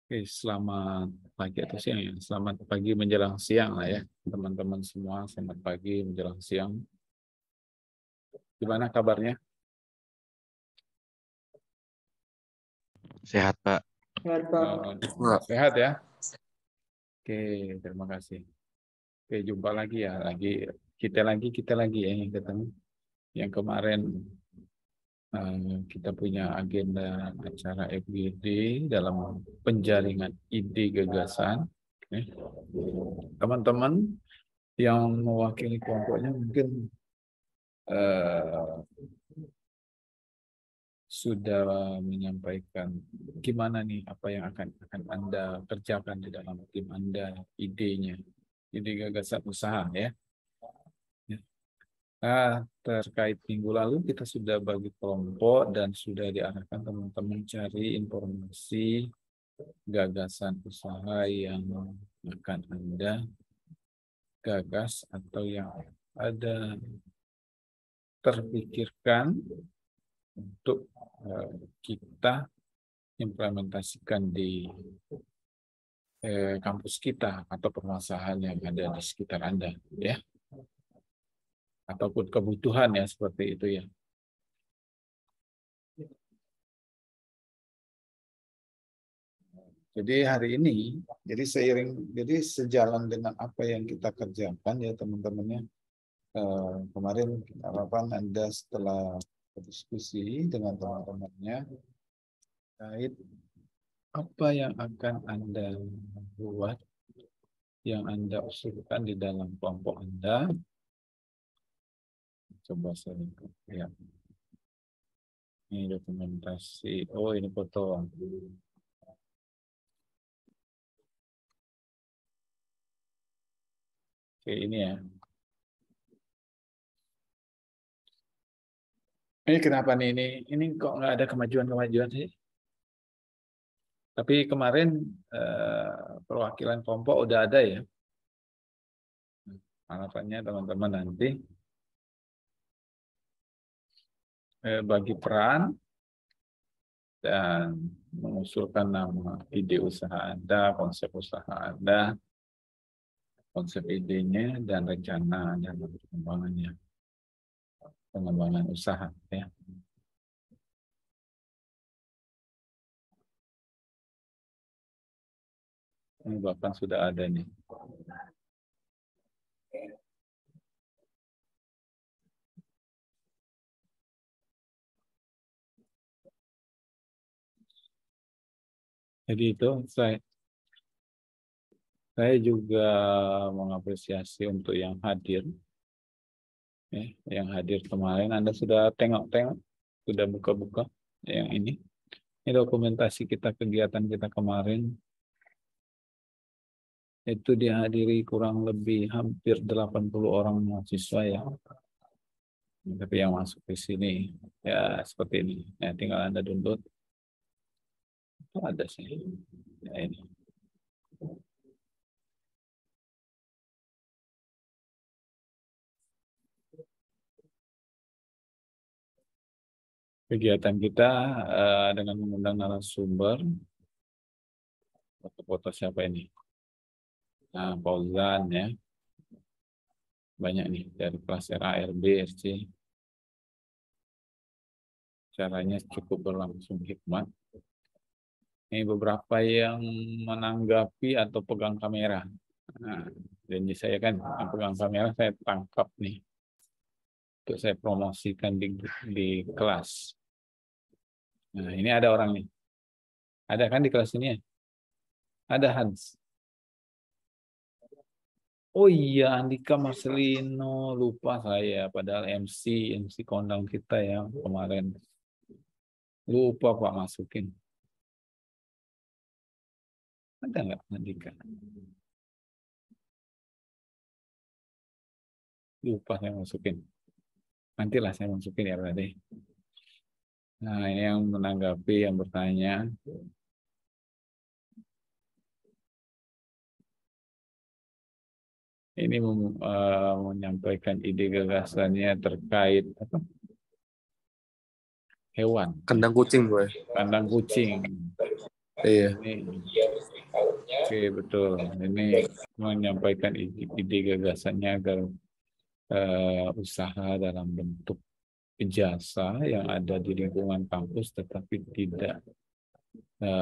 Oke, selamat pagi atau siang ya. Selamat pagi menjelang siang lah ya. Teman-teman semua, selamat pagi menjelang siang. Gimana kabarnya? Sehat, Pak. Sehat ya? Oke, terima kasih. Oke, jumpa lagi ya. Kita lagi ya yang ketemu. Yang kemarin kita punya agenda acara FGD dalam penjaringan ide gagasan. Oke. Teman-teman yang mewakili kelompoknya mungkin eh, sudah menyampaikan gimana nih apa yang akan Anda kerjakan di dalam tim Anda, idenya, ide gagasan usaha ya. Ya. Terkait minggu lalu kita sudah bagi kelompok dan sudah diarahkan teman-teman cari informasi gagasan usaha yang akan Anda gagas atau yang ada terpikirkan untuk kita implementasikan di kampus kita atau permasalahan yang ada di sekitar Anda, ya, ataupun kebutuhan ya seperti itu ya. Jadi hari ini, jadi sejalan dengan apa yang kita kerjakan ya teman-temannya. Kemarin harapan Anda setelah berdiskusi dengan teman-temannya terkait apa yang akan Anda buat, yang Anda usulkan di dalam kelompok Anda. Coba saya lihat. Ini dokumentasi. Oh, ini foto. Oke, ini ya. Ini kenapa nih ini kok nggak ada kemajuan-kemajuan sih? Tapi kemarin perwakilan kelompok udah ada ya. Harapannya teman-teman nanti bagi peran dan mengusulkan nama ide usaha Anda, konsep usaha Anda, konsep idenya dan rencana dan pengembangannya, pengembangan usaha ya. Ini bahkan sudah ada nih. Jadi itu saya juga mengapresiasi untuk yang hadir. Ya, yang hadir kemarin Anda sudah tengok-tengok, sudah buka-buka yang ini. Ini dokumentasi kita, kegiatan kita kemarin. Itu dihadiri kurang lebih hampir 80 orang mahasiswa ya. Tapi yang masuk di sini ya seperti ini. Ya, tinggal Anda download. Itu ada sih. Ya, ini. Kegiatan kita dengan mengundang narasumber. Foto-foto siapa ini? Nah, Fauzan ya. Banyak nih dari kelas RARB, RC. Caranya cukup berlangsung hikmat. Ini beberapa yang menanggapi atau pegang kamera. Nah, janji saya kan yang pegang kamera saya tangkap nih. Untuk saya promosikan di kelas. Nah, ini ada orang nih. Ada kan di kelas ini ya? Ada Hans. Oh iya, Andika Marcelino. Lupa saya. Padahal MC kondang kita ya kemarin. Lupa Pak masukin. Ada nggak Andika? Lupa saya masukin. Nantilah saya masukin ya berarti. Nah, ini yang menanggapi, yang bertanya. Ini menyampaikan ide gagasannya terkait apa? Hewan. Kandang kucing gue. Kandang kucing. Iya. Oke, betul. Ini menyampaikan ide gagasannya agar usaha dalam bentuk jasa yang ada di lingkungan kampus tetapi tidak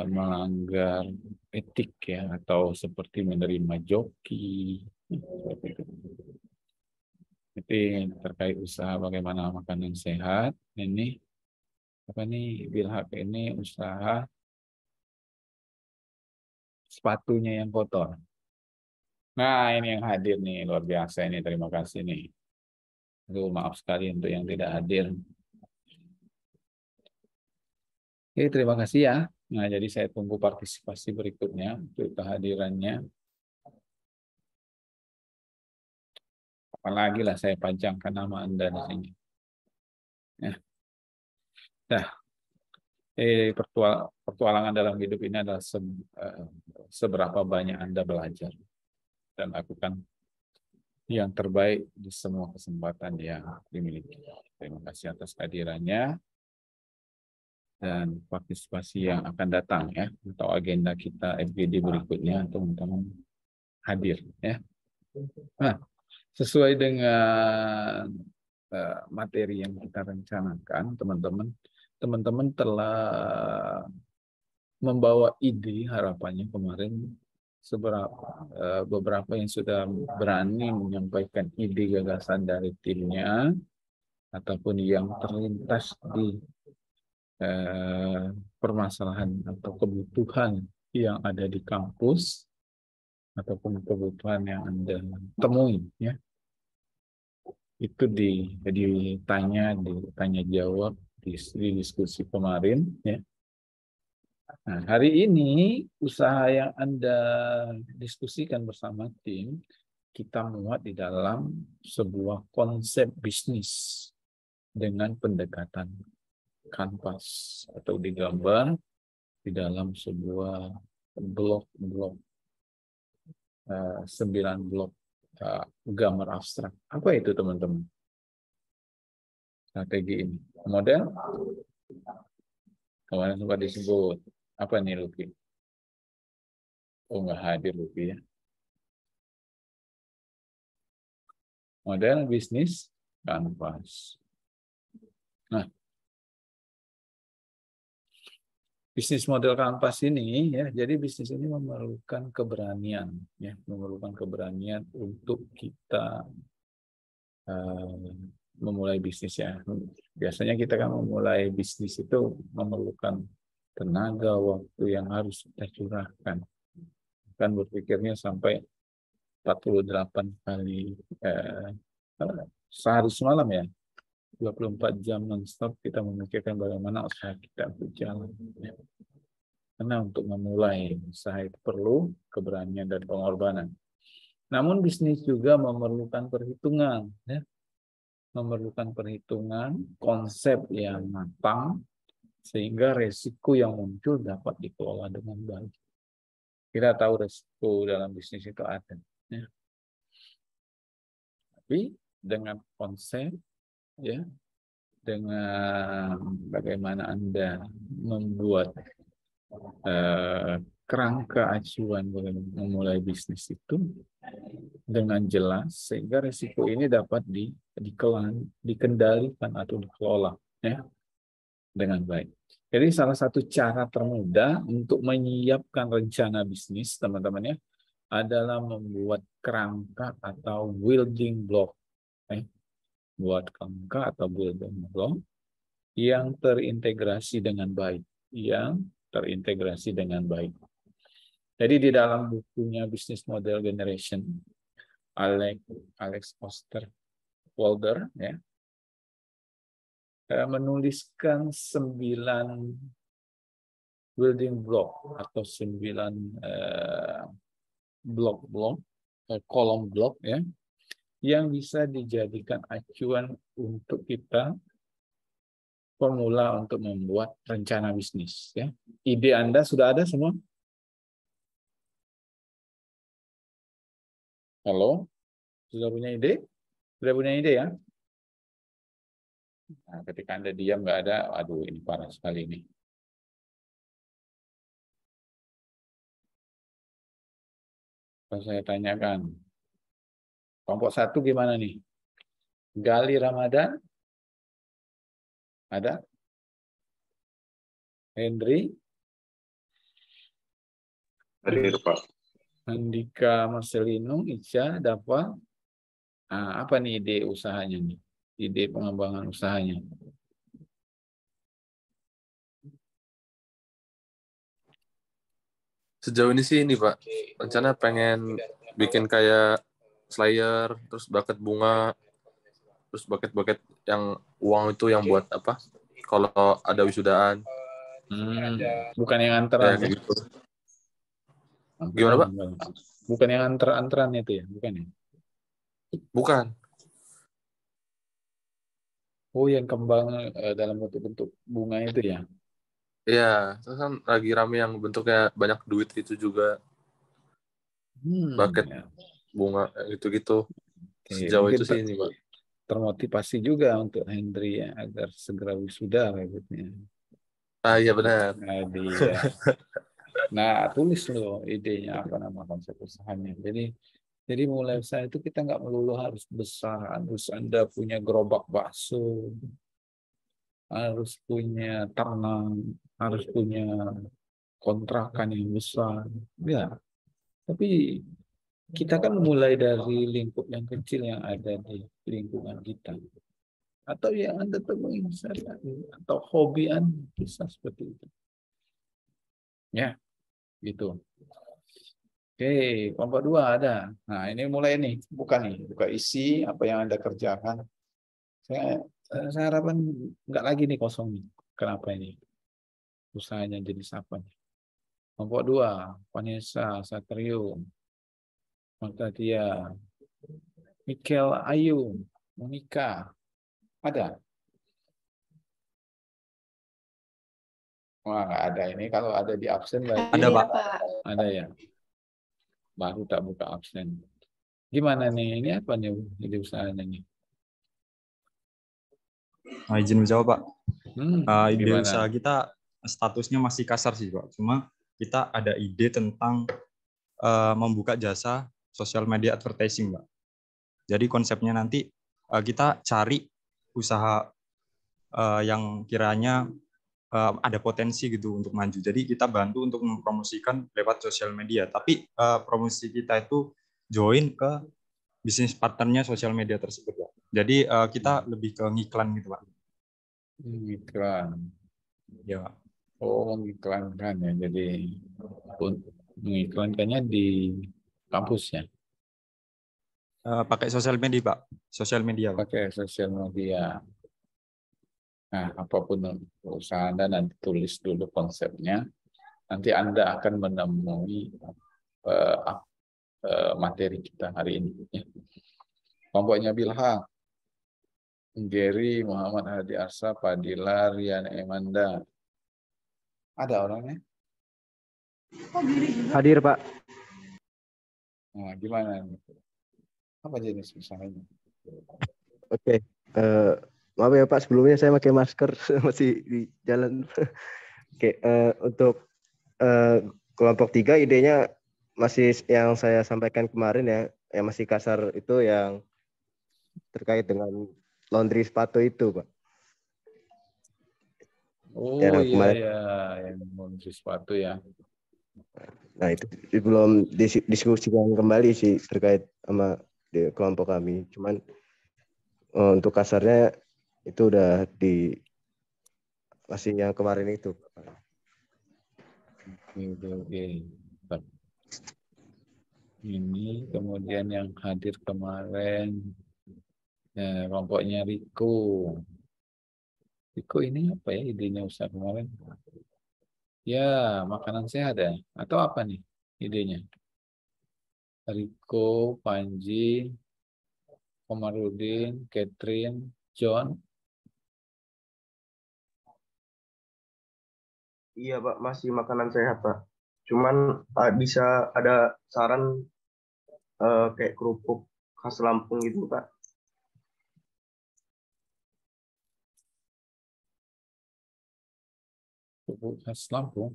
melanggar etik ya atau seperti menerima joki seperti itu. Jadi terkait usaha bagaimana makanan sehat ini apa nih Bilhak ini usaha sepatunya yang kotor. Nah ini yang hadir nih luar biasa ini terima kasih nih. Aduh, maaf sekali untuk yang tidak hadir. Oke, terima kasih ya. Nah, jadi saya tunggu partisipasi berikutnya untuk kehadirannya. Apalagi lah saya panjangkan nama Anda di sini. Ya, dah. Pertualangan dalam hidup ini adalah seberapa banyak Anda belajar dan lakukan yang terbaik di semua kesempatan yang dimiliki. Terima kasih atas kehadirannya dan partisipasi yang akan datang ya atau agenda kita FGD berikutnya teman-teman hadir ya. Nah, sesuai dengan materi yang kita rencanakan, teman-teman telah membawa ide harapannya kemarin beberapa yang sudah berani menyampaikan ide gagasan dari timnya ataupun yang terlintas di permasalahan atau kebutuhan yang ada di kampus ataupun kebutuhan yang Anda temui ya itu ditanya jawab di diskusi kemarin ya. Nah, hari ini usaha yang Anda diskusikan bersama tim kita muat di dalam sebuah konsep bisnis dengan pendekatan kanvas atau digambar di dalam sebuah blok-blok 9 blok gambar abstrak. Apa itu teman-teman? Strategi ini. Model kemarin sempat disebut. Apa nih Luki? Oh nggak hadir Luki ya. Model bisnis kanvas. Nah, bisnis model kanvas ini ya, jadi bisnis ini memerlukan keberanian ya, memerlukan keberanian untuk kita memulai bisnis ya. Biasanya kita kan memulai bisnis itu memerlukan tenaga, waktu yang harus kita curahkan. Kan berpikirnya sampai 48 kali sehari semalam ya. 24 jam non-stop kita memikirkan bagaimana usaha kita berjalan. Ya. Karena untuk memulai usaha itu perlu keberanian dan pengorbanan. Namun bisnis juga memerlukan perhitungan. Ya. Memerlukan perhitungan, konsep yang matang, sehingga resiko yang muncul dapat dikelola dengan baik. Kita tahu resiko dalam bisnis itu ada. Ya. Tapi dengan konsep, ya, dengan bagaimana Anda membuat kerangka acuan memulai bisnis itu dengan jelas, sehingga resiko ini dapat dikendalikan atau dikelola ya, dengan baik. Jadi salah satu cara termudah untuk menyiapkan rencana bisnis, teman-teman ya, adalah membuat kerangka atau building block. Buat kerangka atau building block yang terintegrasi dengan baik. Yang terintegrasi dengan baik. Jadi di dalam bukunya Business Model Generation, Alex Osterwalder ya, menuliskan 9 building block atau 9 blok-blok, kolom blok ya, yang bisa dijadikan acuan untuk kita formula untuk membuat rencana bisnis. Ya. Ide Anda sudah ada semua? Halo? Sudah punya ide? Sudah punya ide ya? Nah, ketika Anda diam nggak ada, aduh ini parah sekali nih. Kalau saya tanyakan, kelompok 1 gimana nih? Gali Ramadan, ada? Henry, Hadir, Pak. Andika Marcelino, Ica, Dava. Nah, apa nih ide usahanya nih? Ide pengembangan usahanya. Sejauh ini sih ini, Pak. Rencana pengen bikin kayak Slayer, terus bucket bunga, terus bucket-bucket yang uang itu yang buat apa? Kalau ada wisudaan, Bukan yang antaran ya ya? kayak gitu. Bukan, Gimana, Pak? bukan yang antar-antaran itu ya? Bukan ya? Bukan. Oh, yang kembang dalam bentuk-bentuk bunga itu ya? Iya, terus kan lagi rame yang bentuknya banyak duit itu juga, bucket Ya. bunga gitu-gitu. Oke, Sejauh mungkin itu sih ini, Pak. termotivasi juga untuk Hendry ya, agar segera wisuda kayak gitu ya. Ah, iya benar. Nah, dia. Nah, tulis loh idenya apa nama konsep usahanya. Jadi mulai usaha itu kita nggak melulu harus besar, harus Anda punya gerobak bakso, harus punya ternak, harus punya kontrakan yang besar. Ya, tapi kita kan mulai dari lingkup yang kecil yang ada di lingkungan kita. Atau yang Anda temui misalnya, atau hobi Anda, bisa seperti itu. Ya, gitu. Oke, kelompok 2 ada. Nah, ini mulai nih, buka isi apa yang Anda kerjakan. Saya harapkan nggak lagi nih kosong nih. Kenapa ini? Usahanya jadi apa nih? Kelompok 2, Vanessa, Satrio, Martadia, Mikel Ayu, Monica. Ada? Wah, nggak ada ini. Kalau ada di absen berarti Ada, Pak. ada ya. Baru tak buka absen. Gimana nih? Ini apa nih? Jadi usahanya nih. Izin menjawab, Pak. Ide usaha Gimana? kita statusnya masih kasar sih, Pak. Cuma kita ada ide tentang membuka jasa social media advertising, Pak. Jadi konsepnya nanti kita cari usaha yang kiranya ada potensi gitu untuk maju. Jadi kita bantu untuk mempromosikan lewat sosial media. Tapi promosi kita itu join ke bisnis partnernya sosial media tersebut, Pak. Jadi kita lebih ke ngiklan gitu, Pak. Iklan. Ya, Pak. Oh, mengiklankan ya. Jadi mengiklankannya di kampusnya. Pakai sosial media, Pak. Sosial media, Pak. Pakai sosial media. Nah, apapun usaha Anda nanti tulis dulu konsepnya. Nanti Anda akan menemui eh, materi kita hari ini. Ya. Kelompoknya Bilha, Gary, Muhammad Hadi Arsa, Padilla, Rian Emanda. Ada orangnya? Hadir, Pak. Nah, gimana? Apa jenis usahanya? Oke. Maaf ya Pak, sebelumnya saya pakai masker masih di jalan. Oke, untuk kelompok 3 idenya masih yang saya sampaikan kemarin ya, yang masih kasar itu yang terkait dengan laundry sepatu itu, Pak. Oh Ya, iya kemarin. ya, yang membeli sepatu ya. Nah, itu belum diskusikan kembali sih terkait sama di kelompok kami. Cuman untuk kasarnya itu udah di masih yang kemarin itu. Oke. Ini kemudian yang hadir kemarin, kelompoknya Riko. Riko ini apa ya idenya usaha kemarin? Ya, makanan sehat ya? Atau apa nih idenya? Riko, Panji, Komarudin, Catherine, John. Iya Pak, masih makanan sehat Pak. Cuman bisa ada saran kayak kerupuk khas Lampung gitu Pak. Pupuk khas Lampung.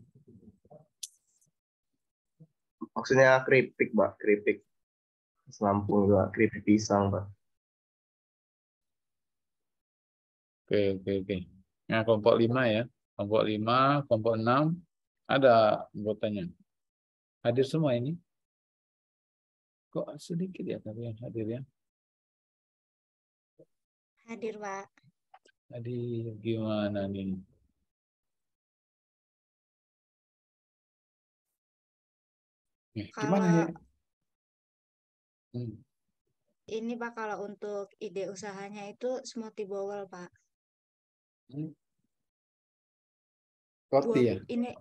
Maksudnya keripik, Pak. Keripik. Lampung juga, keripik pisang, Pak. Oke. Nah, kelompok 5 ya. Kelompok 5, kelompok 6 ada anggotanya. Hadir semua ini? Kok sedikit ya tapi yang hadir ya? Hadir, Pak. Hadir gimana nih? Gimana ya? Ini Pak, kalau untuk ide usahanya itu smoothie bowl, Pak. Roti ya? Ini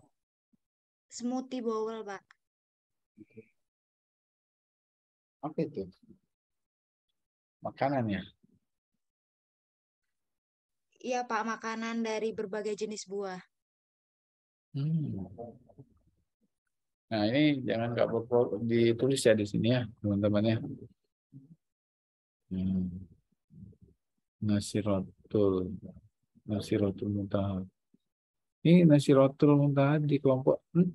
smoothie bowl, Pak. Apa itu? Makanan ya? Iya, Pak, makanan dari berbagai jenis buah. Nah, ini jangan nggak ditulis ya di sini ya, teman-teman ya. Nasi rotul muntahab. Ini nasi rotul muntahab di kelompok 5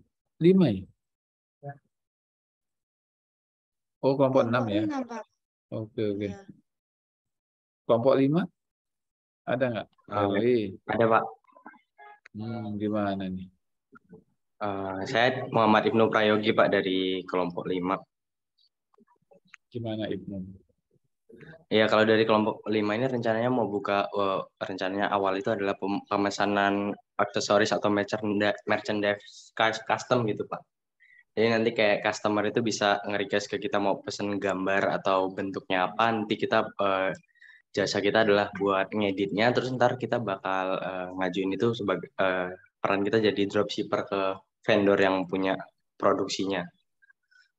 ya? Oh, kelompok 6 ya? 6, Pak. Oke. Iya. Kelompok 5 ada nggak? Ada, Pak. Gimana nih? Saya Muhammad Ibnu Prayogi, Pak, dari kelompok 5. Gimana Ibnu? Ya, kalau dari kelompok 5 ini rencananya mau buka, rencananya awal itu adalah pemesanan aksesoris atau merchandise custom gitu, Pak. Jadi nanti kayak customer itu bisa nge-request ke kita mau pesen gambar atau bentuknya apa, nanti kita jasa kita adalah buat ngeditnya, terus ntar kita bakal ngajuin itu sebagai peran kita jadi dropshipper ke vendor yang punya produksinya.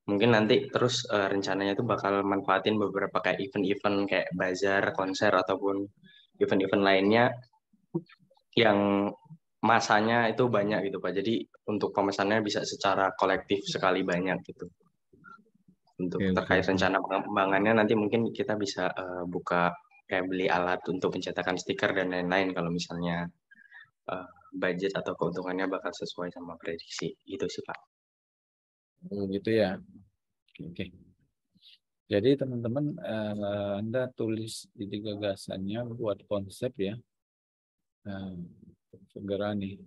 Mungkin nanti terus rencananya itu bakal manfaatin beberapa kayak event-event kayak bazar, konser, ataupun event-event lainnya yang masanya itu banyak gitu Pak. Jadi untuk pemesannya bisa secara kolektif sekali banyak gitu. Untuk terkait rencana pengembangannya nanti mungkin kita bisa buka kayak beli alat untuk pencetakan stiker dan lain-lain kalau misalnya budget atau keuntungannya bakal sesuai sama prediksi. Itu sih Pak. Oh gitu ya. Oke. Jadi teman-teman Anda tulis ide gagasannya buat konsep ya. Segera nih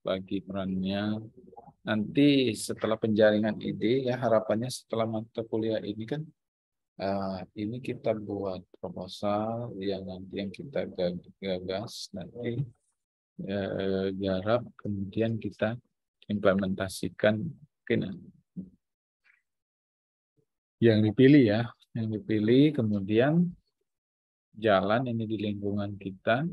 bagi perannya. Nanti setelah penjaringan ide ya harapannya setelah mata kuliah ini kan ini kita buat proposal yang nanti yang kita gagas nanti garap kemudian kita implementasikan mungkin yang dipilih kemudian jalan ini di lingkungan kita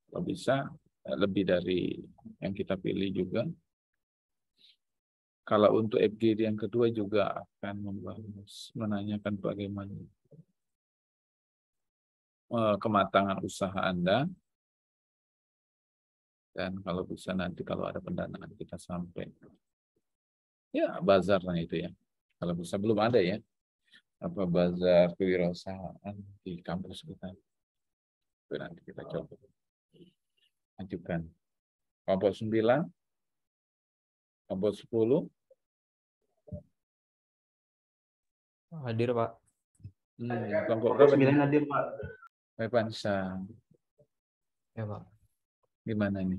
kalau bisa lebih dari yang kita pilih juga. Kalau untuk FGD yang kedua juga akan membahas menanyakan bagaimana kematangan usaha Anda dan kalau bisa nanti kalau ada pendanaan kita sampai ya bazarnya itu ya. Kalau bisa belum ada ya. Apa bazar kewirausahaan di kampus kita. Itu nanti kita coba ajukan. Kelompok 9, kelompok 10. Hadir, Pak. Kelompok berapa? 9 hadir, Pak. Pansa. Ya, Pak. Gimana nih?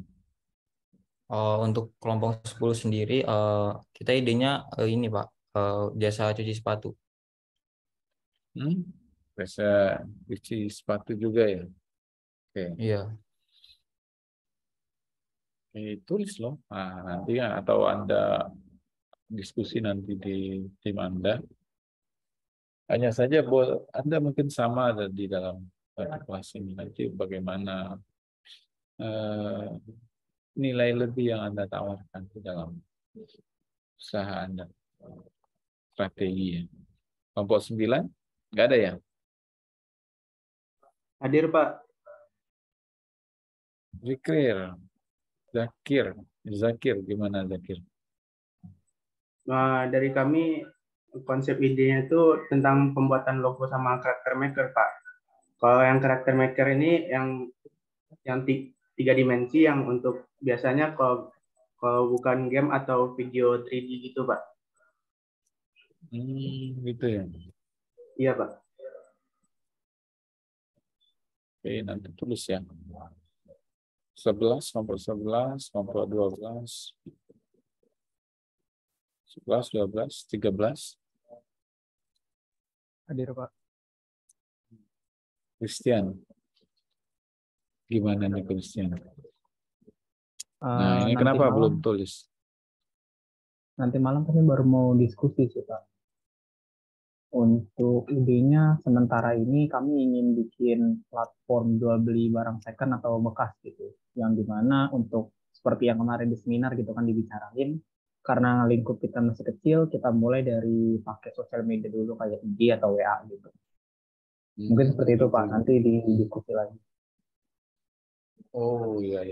Untuk kelompok 10 sendiri, kita idenya ini, Pak, jasa cuci sepatu. Jasa cuci sepatu juga ya? Oke. Iya. Tulis loh. Nanti ya, atau Anda diskusi nanti di tim Anda. Hanya saja Anda mungkin sama ada di dalam kelas ini nanti bagaimana nilai lebih yang Anda tawarkan di dalam usaha Anda. Strategi ya. Kelompok 9 nggak ada ya? Hadir, Pak. Zakir, gimana Zakir? Nah, dari kami konsep idenya itu tentang pembuatan logo sama karakter maker, Pak. Kalau yang karakter maker ini yang 3 dimensi yang untuk biasanya kalau bukan game atau video 3D gitu, Pak. Gitu ya. Iya, Pak. Oke, nanti tulis ya. 11, kelompok 11, kelompok 12, 11, 12, 13. Hadir, Pak. Christian. Gimana nih Christian? Nah, ini Nanti kenapa malam, belum tulis? nanti malam kami baru mau diskusi sih, Pak. Untuk idenya sementara ini kami ingin bikin platform jual beli barang second atau bekas gitu. Yang dimana untuk seperti yang kemarin di seminar gitu kan dibicarain, karena lingkup kita masih kecil, kita mulai dari pakai sosial media dulu kayak IG atau WA gitu. Mungkin seperti itu Pak, nanti didiskusi lagi. Oh iya.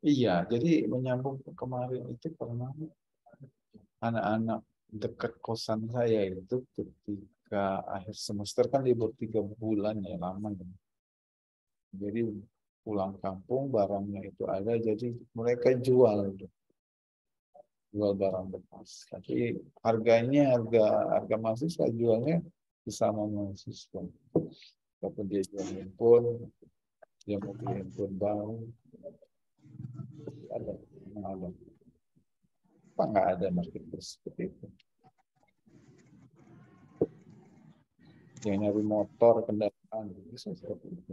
Iya, jadi menyambung ke kemarin itu karena anak-anak dekat kosan saya itu ketika akhir semester kan libur 3 bulan ya, lama ya. Jadi pulang kampung barangnya itu ada, jadi mereka jual barang bekas. Tapi harganya harga mahasiswa jualnya bersama mahasiswa. Walaupun dia jual handphone, dia mau beli handphone baru, ada. Apa nggak ada marketplace seperti itu? Yang nyari motor, kendaraan, bisa seperti itu.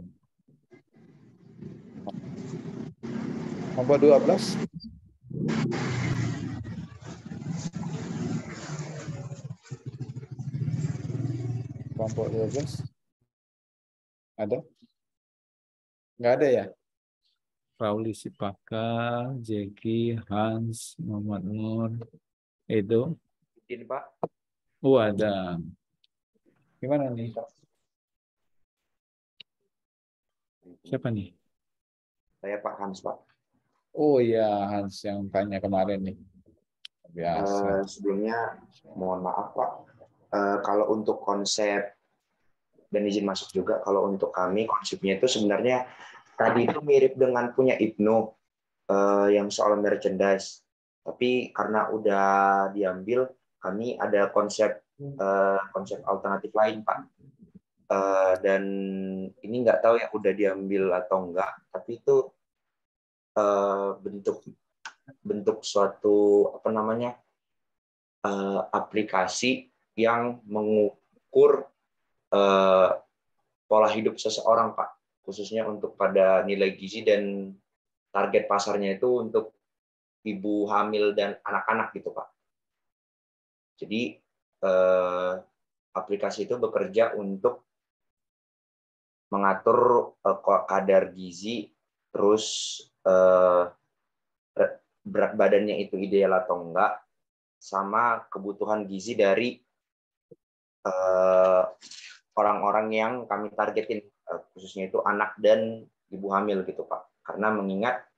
Nomor 12. Kelompok 12. Ada? Nggak ada ya? Rauli Sipaka, Jeki, Hans, Muhammad Nur, Edo. Ini Pak. Ada. Gimana nih? Siapa nih? Saya Pak Hans, Pak. Oh iya, Hans yang tanya kemarin nih. Biasa. Sebelumnya mohon maaf Pak. Kalau untuk konsep dan izin masuk juga, kalau untuk kami konsepnya itu sebenarnya tadi itu mirip dengan punya Ibnu yang soal merchandise. Tapi karena udah diambil, kami ada konsep alternatif lain Pak. Dan ini nggak tahu ya udah diambil atau enggak, tapi itu bentuk suatu aplikasi yang mengukur pola hidup seseorang Pak, khususnya untuk pada nilai gizi, dan target pasarnya itu untuk ibu hamil dan anak-anak gitu Pak. Jadi aplikasi itu bekerja untuk mengatur kadar gizi, terus berat badannya itu ideal atau enggak, sama kebutuhan gizi dari orang-orang yang kami targetin, khususnya itu anak dan ibu hamil gitu Pak. Karena mengingat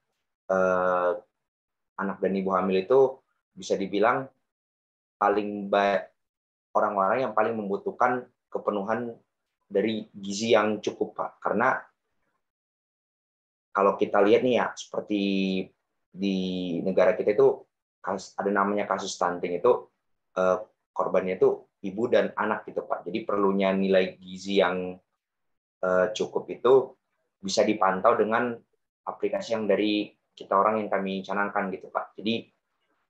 anak dan ibu hamil itu bisa dibilang paling orang-orang yang paling membutuhkan kepenuhan dari gizi yang cukup Pak. Karena kalau kita lihat nih ya, seperti di negara kita itu ada namanya kasus stunting, itu korbannya itu ibu dan anak gitu Pak. Jadi perlunya nilai gizi yang cukup itu bisa dipantau dengan aplikasi yang dari kita orang yang kami canangkan gitu Pak. Jadi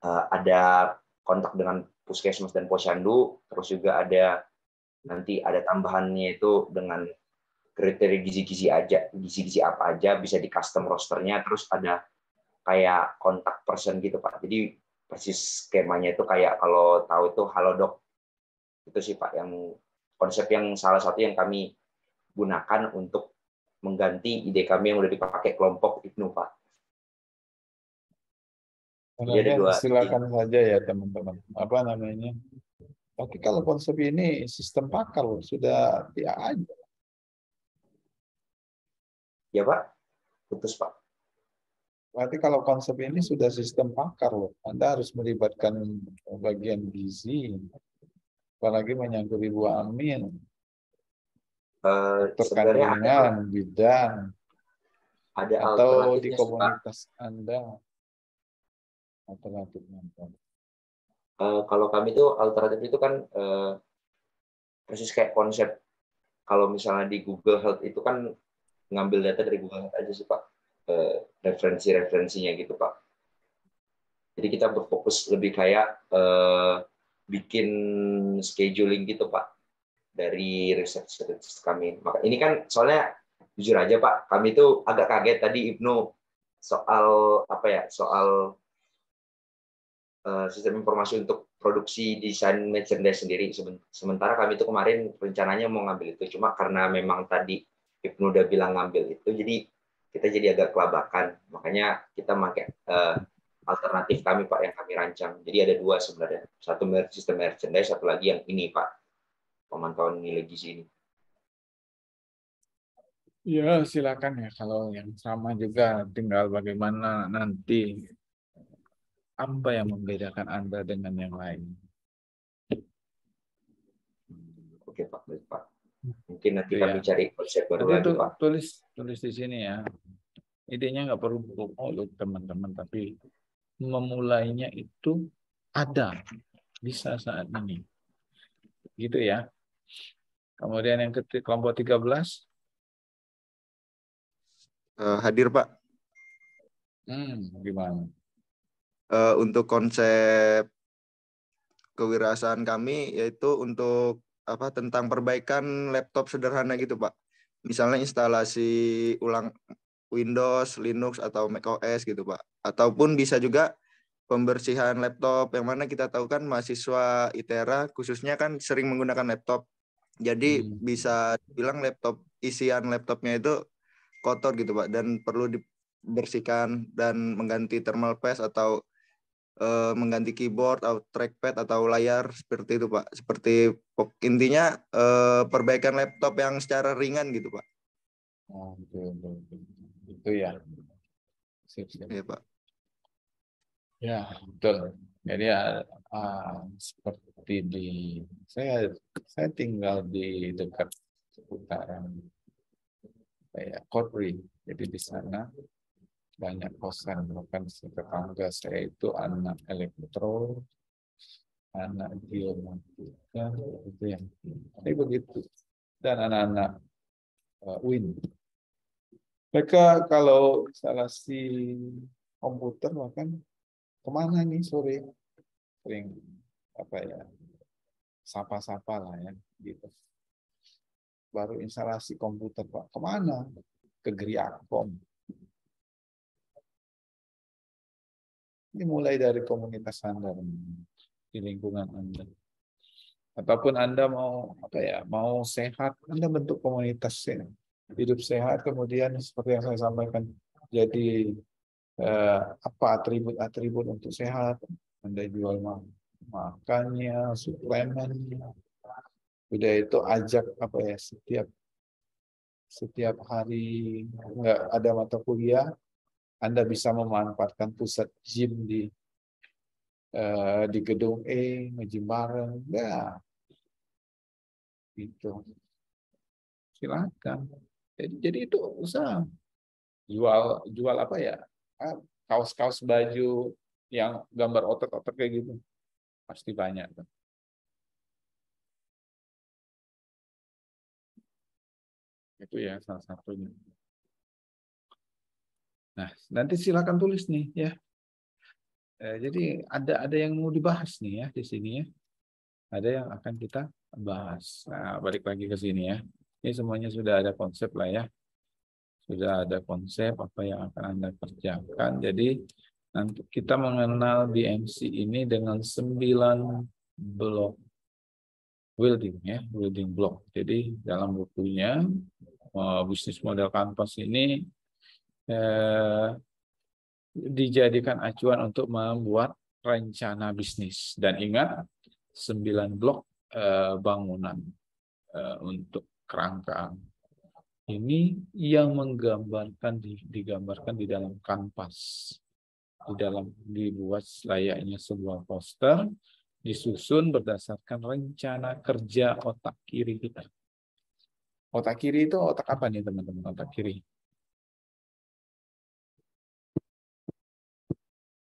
ada kontak dengan Puskesmas dan Posyandu, terus juga ada nanti ada tambahannya itu dengan kriteria gizi-gizi apa aja, bisa di custom rosternya, terus ada kayak kontak person gitu Pak. Jadi persis skemanya itu kayak kalau tahu itu Halodoc. Itu sih Pak yang konsep yang salah satu yang kami gunakan untuk mengganti ide kami yang udah dipakai kelompok Ibnu Pak. Jadi silakan saja ya teman-teman. Apa namanya? Tapi kalau konsep ini sistem pakar sudah ya aja. Ya Pak, putus Pak. Berarti kalau konsep ini sudah sistem pakar loh. Anda harus melibatkan bagian gizi, apalagi menyangkut ibu hamil, dokter kandungan, bidan, atau di komunitas Anda alternatif nonton. kalau kami itu alternatif itu kan persis kayak konsep kalau misalnya di Google Health itu kan ngambil data dari Google Health aja sih Pak, referensi-referensinya gitu Pak. Jadi kita berfokus lebih kayak bikin scheduling gitu Pak dari riset kami. Maka ini kan soalnya jujur aja Pak, kami itu agak kaget tadi Ibnu soal apa ya, soal sistem informasi untuk produksi desain merchandise sendiri. Sementara kami itu kemarin rencananya mau ngambil itu, cuma karena memang tadi Ibnu udah bilang ngambil itu, jadi kita jadi agak kelabakan. Makanya kita pakai alternatif kami Pak yang kami rancang. Jadi ada dua sebenarnya, satu sistem merchandise, satu lagi yang ini Pak, pemantauan nilai gizi ini. Ya, silakan ya kalau yang sama juga, tinggal bagaimana nanti apa yang membedakan Anda dengan yang lain. Oke Pak, baik Pak. Mungkin nanti Itu kami ya. cari konsep baru Nanti lagi Pak. tulis di sini ya. Idenya nggak perlu mulut teman-teman, tapi memulainya itu ada, bisa saat ini. Gitu ya. Kemudian yang kelompok 13. Hadir Pak. Gimana? Untuk konsep kewirausahaan kami yaitu untuk apa, tentang perbaikan laptop sederhana gitu Pak. Misalnya instalasi ulang Windows, Linux atau macOS gitu Pak. Ataupun bisa juga pembersihan laptop, yang mana kita tahu kan mahasiswa ITERA khususnya kan sering menggunakan laptop. Jadi bisa bilang isian laptopnya itu kotor gitu Pak, dan perlu dibersihkan dan mengganti thermal paste atau mengganti keyboard atau trackpad atau layar seperti itu Pak. Seperti intinya perbaikan laptop yang secara ringan gitu Pak. Oh, betul. Itu ya. Sip. Iya Pak. Ya, betul. Jadi seperti saya tinggal di dekat seputaran kayak Kodri. Jadi di sana banyak kosan, bahkan tetangga saya itu anak elektro, anak geomatika, itu yang ini begitu, dan anak-anak Win. Mereka kalau instalasi komputer bahkan kemana nih sore, sering apa ya, sapa-sapa lah ya gitu. Baru instalasi komputer Pak, kemana? Ke Griakom. Ini mulai dari komunitas Anda di lingkungan Anda. Ataupun Anda mau apa ya, mau sehat, Anda bentuk komunitas hidup sehat, kemudian seperti yang saya sampaikan, jadi apa atribut-atribut untuk sehat, Anda jual makannya, suplemennya. Udah itu ajak apa ya, setiap hari nggak ada mata kuliah, Anda bisa memanfaatkan pusat gym di gedung E, nge-gym bareng, ya, gitu. Silakan. Jadi itu usaha. Jual apa ya? Kaos-kaos baju yang gambar otot-otot kayak gitu. Pasti banyak. Itu ya salah satunya. Nah, nanti silakan tulis nih ya. Jadi ada yang mau dibahas nih ya di sini ya. Ada yang akan kita bahas. Nah, balik lagi ke sini ya. Ini semuanya sudah ada konsep lah ya. Sudah ada konsep apa yang akan Anda kerjakan. Jadi nanti kita mengenal BMC ini dengan 9 blok building ya, building block. Jadi dalam bukunya bisnis model kanvas ini dijadikan acuan untuk membuat rencana bisnis. Dan ingat 9 blok bangunan untuk kerangka. Ini yang digambarkan di dalam kanvas. Dibuat layaknya sebuah poster, disusun berdasarkan rencana kerja otak kiri kita. Otak kiri itu otak apa nih teman-teman? Otak kiri.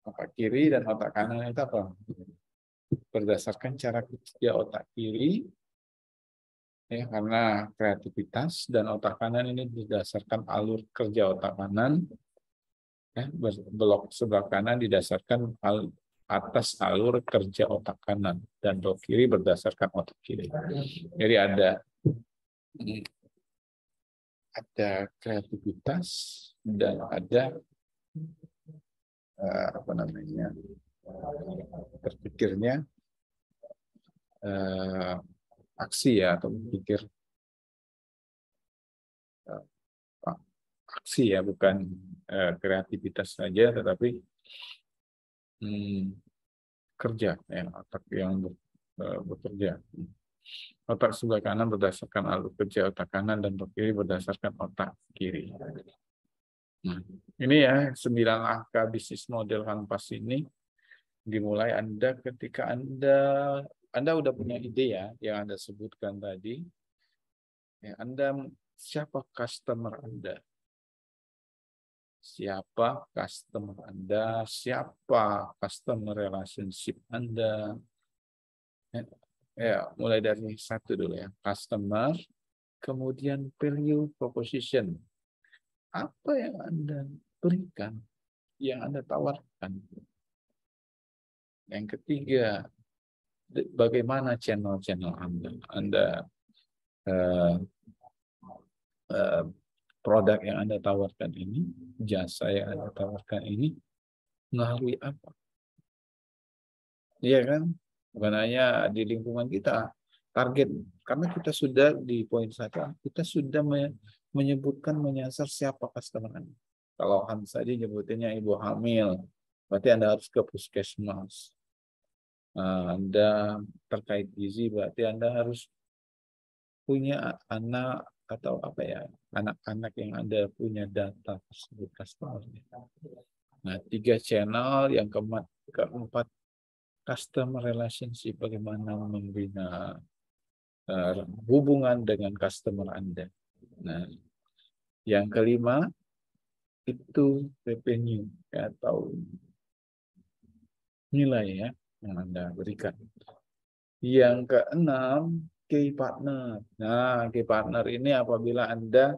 Otak kiri dan otak kanan itu apa? berdasarkan cara kerja otak kiri, ya, karena kreativitas, dan otak kanan ini berdasarkan alur kerja otak kanan, ya, blok sebelah kanan didasarkan atas alur kerja otak kanan, dan blok kiri berdasarkan otak kiri. Jadi ada kreativitas dan ada apa namanya, berpikirnya aksi ya, atau berpikir aksi ya, bukan kreativitas saja, tetapi kerja ya, otak yang bekerja. Otak sebelah kanan berdasarkan alur kerja otak kanan, dan otak kiri berdasarkan otak kiri. Nah, ini ya 9 angka bisnis model kanvas ini dimulai Anda ketika Anda udah punya ide ya, yang Anda sebutkan tadi. Ya, siapa customer Anda? Siapa customer Anda? Siapa customer relationship Anda? Ya, mulai dari satu dulu ya, customer, kemudian value proposition. Apa yang Anda berikan, yang Anda tawarkan? Yang ketiga, bagaimana channel-channel Anda produk yang Anda tawarkan ini, jasa yang Anda tawarkan ini, melalui apa? Iya kan? Bukan hanya di lingkungan kita, target. Karena kita sudah di poin 1, kita sudah menyebutkan menyasar siapa customer Anda. Kalau tadi nyebutinnya ibu hamil, berarti Anda harus ke puskesmas. Anda terkait gizi, berarti Anda harus punya anak atau apa ya, anak-anak yang Anda punya data tersebut customer-nya. Nah, 3 channel, yang keempat customer relationship, bagaimana membina hubungan dengan customer Anda. Nah, yang kelima itu revenue atau nilai ya yang Anda berikan. Yang keenam, key partner. Nah, key partner ini apabila Anda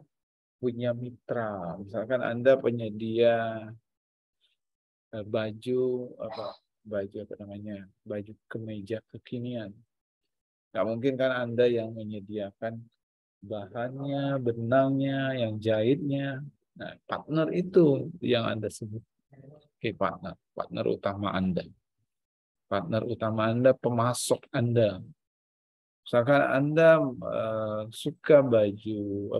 punya mitra, misalkan Anda penyedia baju kemeja kekinian. Nggak mungkin kan Anda yang menyediakan bahannya, benangnya, yang jahitnya. Nah, partner itu yang Anda sebut key partner, partner utama Anda. Partner utama Anda, pemasok Anda. Misalkan Anda suka baju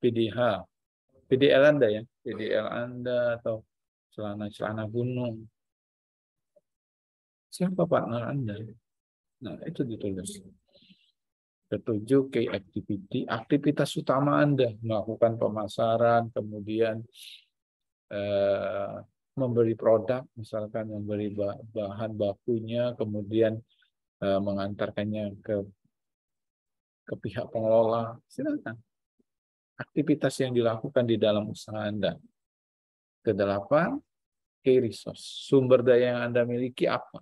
PDL Anda ya, PDL Anda atau celana gunung. Siapa partner Anda? Nah, itu ditulis. Ketujuh, key activity, aktivitas utama Anda, melakukan pemasaran, kemudian memberi produk, misalkan memberi bahan bakunya, kemudian mengantarkannya ke pihak pengelola. Silakan. Aktivitas yang dilakukan di dalam usaha Anda. Kedelapan, key resource, sumber daya yang Anda miliki apa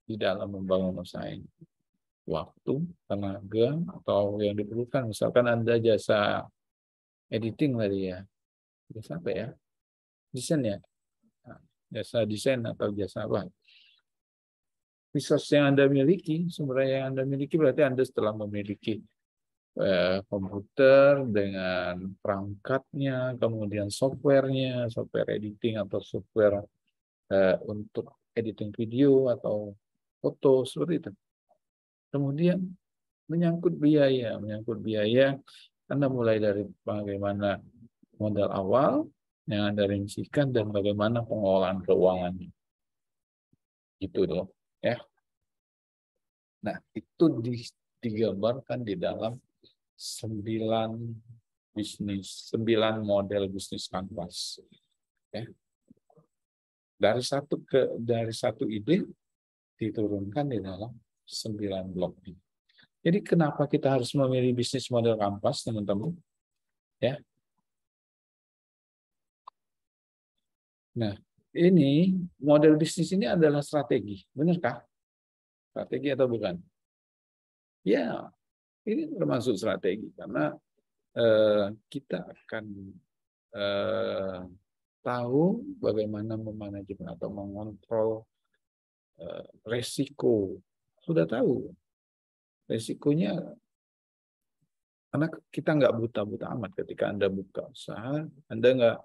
di dalam membangun usaha ini? Waktu, tenaga, atau yang diperlukan. Misalkan Anda jasa editing tadi ya. Jasa apa ya? Desain ya? Jasa desain atau jasa apa? Resource yang Anda miliki, sumber daya yang Anda miliki, berarti Anda setelah memiliki komputer dengan perangkatnya, kemudian softwarenya, software editing atau software untuk editing video atau foto, seperti itu. Kemudian menyangkut biaya, Anda mulai dari bagaimana modal awal yang Anda rincikan dan bagaimana pengelolaan keuangannya. Gitu dong, ya. Nah, itu digambarkan di dalam 9 model bisnis kanvas. Ya. Dari satu ide diturunkan di dalam 9 blok ini. Jadi kenapa kita harus memilih bisnis model kanvas, teman-teman? Ya. Nah, ini model bisnis ini adalah strategi, benarkah? Strategi atau bukan? Ya, ini termasuk strategi karena kita akan tahu bagaimana memanajemen atau mengontrol resiko. Sudah tahu resikonya, karena kita nggak buta-buta amat ketika Anda buka usaha, Anda nggak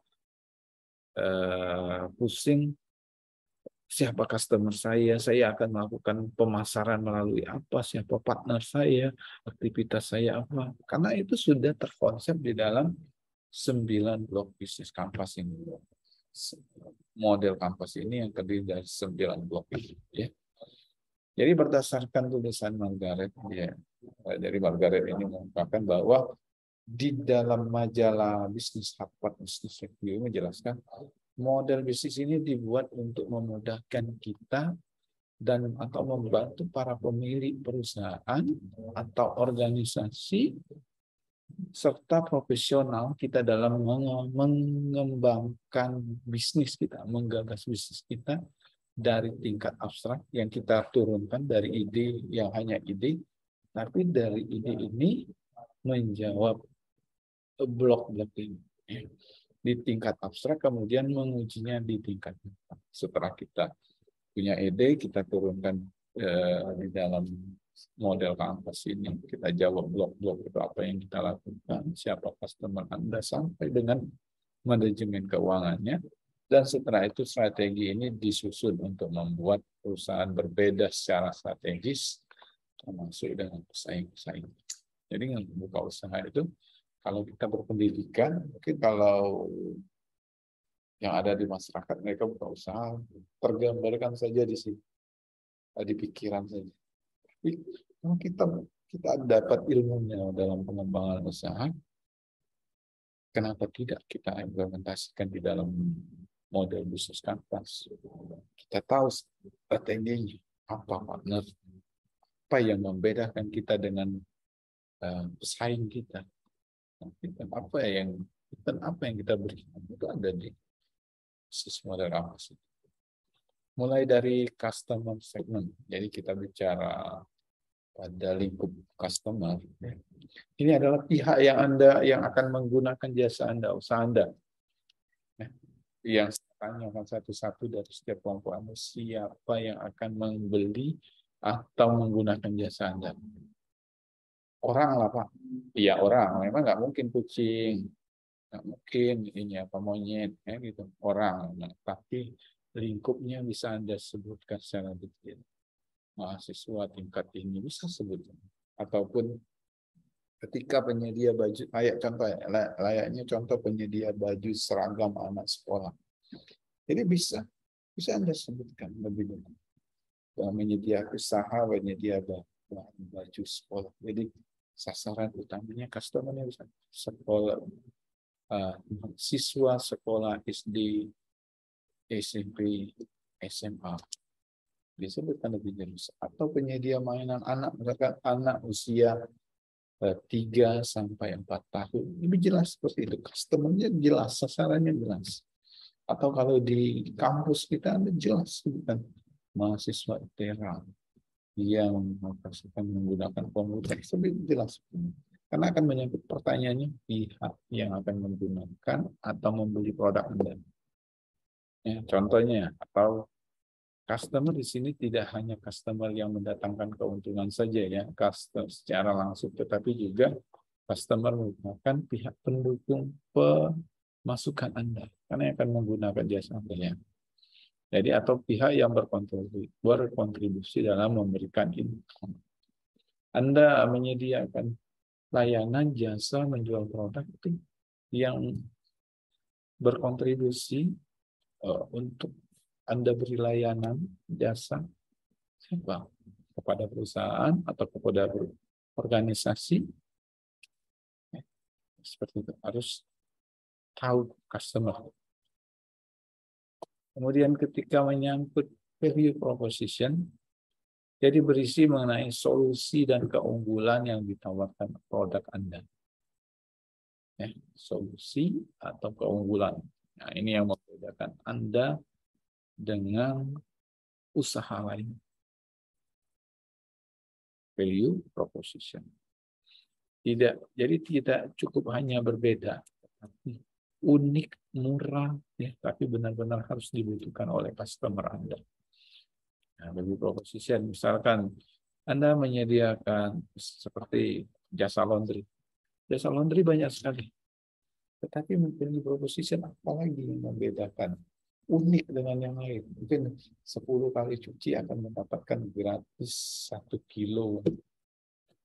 pusing siapa customer saya akan melakukan pemasaran melalui apa, siapa partner saya, aktivitas saya apa. Karena itu sudah terkonsep di dalam 9 blok bisnis Kanvas ini. Model Kanvas ini yang terdiri dari 9 blok ini. Ya. Jadi berdasarkan tulisan Margaret, ya, dari Margaret ini mengungkapkan bahwa di dalam majalah bisnis Harvard Business Review menjelaskan model bisnis ini dibuat untuk memudahkan kita dan atau membantu para pemilik perusahaan atau organisasi serta profesional kita dalam mengembangkan bisnis kita, menggagas bisnis kita dari tingkat abstrak yang kita turunkan dari ide yang hanya ide, tapi dari ide ini menjawab blok-blok ini. Di tingkat abstrak, kemudian mengujinya di tingkat nyata. Setelah kita punya ide, kita turunkan di dalam model Kanvas ini, kita jawab blok-blok itu apa yang kita lakukan, siapa customer Anda, sampai dengan manajemen keuangannya, dan setelah itu strategi ini disusun untuk membuat perusahaan berbeda secara strategis, termasuk dengan pesaing-pesaing. Jadi membuka usaha itu, kalau kita berpendidikan, mungkin kalau yang ada di masyarakat mereka buka usaha, tergambarkan saja di sini, di pikiran saja. Tapi kalau kita dapat ilmunya dalam pengembangan usaha, kenapa tidak kita implementasikan di dalam model bisnis Kanvas? Kita tahu strateginya, apa partner, apa yang membedakan kita dengan pesaing kita. Apa yang kita berikan itu ada di bisnis model Kanvas. Mulai dari customer segment, jadi kita bicara pada lingkup customer. Ini adalah pihak yang akan menggunakan jasa Anda, usaha Anda. Yang tanyakan satu-satu dari setiap kelompok Anda, siapa yang akan membeli atau menggunakan jasa Anda? Orang lah Pak. Iya orang, memang nggak mungkin kucing, nggak mungkin ini apa monyet, ya gitu. Orang, nah, tapi lingkupnya bisa Anda sebutkan secara detail. Mahasiswa tingkat tinggi bisa sebutkan. Ataupun ketika penyedia baju, layaknya contoh penyedia baju seragam anak sekolah. Jadi bisa Anda sebutkan lebih banyak. Menyedia usaha, penyedia baju sekolah. Jadi sasaran utamanya customer-nya bisa sekolah, siswa sekolah SD, SMP, SMA. Disebutkan lebih jelas. Atau penyedia mainan anak, misalkan anak usia 3 sampai 4 tahun. Lebih jelas seperti itu. Customer-nya jelas, sasarannya jelas. Atau kalau di kampus kita jelas bukan mahasiswa ITERA yang menggunakan komputer, lebih jelas. Karena akan menyangkut pertanyaannya pihak yang akan menggunakan atau membeli produk Anda. Ya, contohnya, atau customer di sini tidak hanya customer yang mendatangkan keuntungan saja ya, customer secara langsung, tetapi juga customer merupakan pihak pendukung pemasukan Anda, karena akan menggunakan jasa Anda ya. Jadi atau pihak yang berkontribusi dalam memberikan income. Anda menyediakan layanan jasa menjual produk itu yang berkontribusi untuk Anda beri layanan jasa siapa? Kepada perusahaan atau kepada organisasi. Seperti itu. Harus tahu customer. Kemudian ketika menyangkut value proposition, jadi berisi mengenai solusi dan keunggulan yang ditawarkan produk Anda. Ya, solusi atau keunggulan. Nah, ini yang membedakan Anda dengan usaha lain. value proposition. Jadi tidak cukup hanya berbeda, tapi unik, murah, ya, tapi benar-benar harus dibutuhkan oleh customer Anda. Nah, value proposition, misalkan Anda menyediakan seperti jasa laundry. Jasa laundry banyak sekali. Tetapi value proposition apalagi yang membedakan, unik dengan yang lain. Mungkin 10 kali cuci akan mendapatkan gratis 1 kilo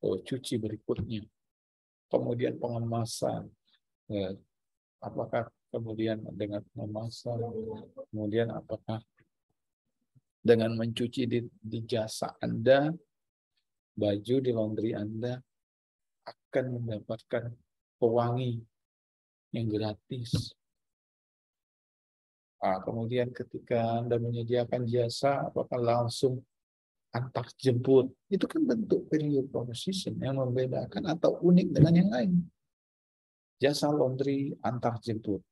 cuci berikutnya. Kemudian pengemasan, apakah kemudian dengan pengemasan, kemudian apakah dengan mencuci di jasa Anda, baju di laundry Anda akan mendapatkan pewangi yang gratis. Kemudian ketika Anda menyediakan jasa, apakah langsung antar jemput? Itu kan bentuk value proposition yang membedakan atau unik dengan yang lain. Jasa laundry antar jemput.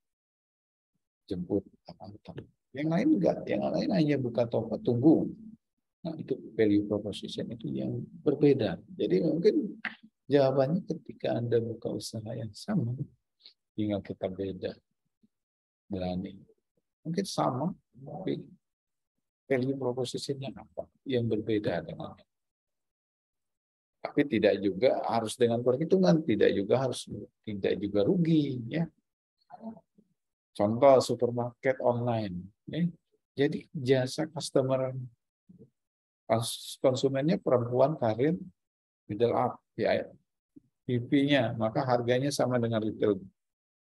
Jemput antar. Yang lain enggak, yang lain hanya buka toko tunggu. Nah, itu value proposition itu yang berbeda. Jadi mungkin jawabannya ketika Anda buka usaha yang sama, tinggal kita beda. Berani. Mungkin sama, tapi value proposition-nya apa yang berbeda dengannya. Tapi tidak juga harus dengan perhitungan, tidak juga rugi, ya. Contoh supermarket online, ya. Jadi jasa customer konsumennya perempuan, karir, middle up, ya, PP-nya, maka harganya sama dengan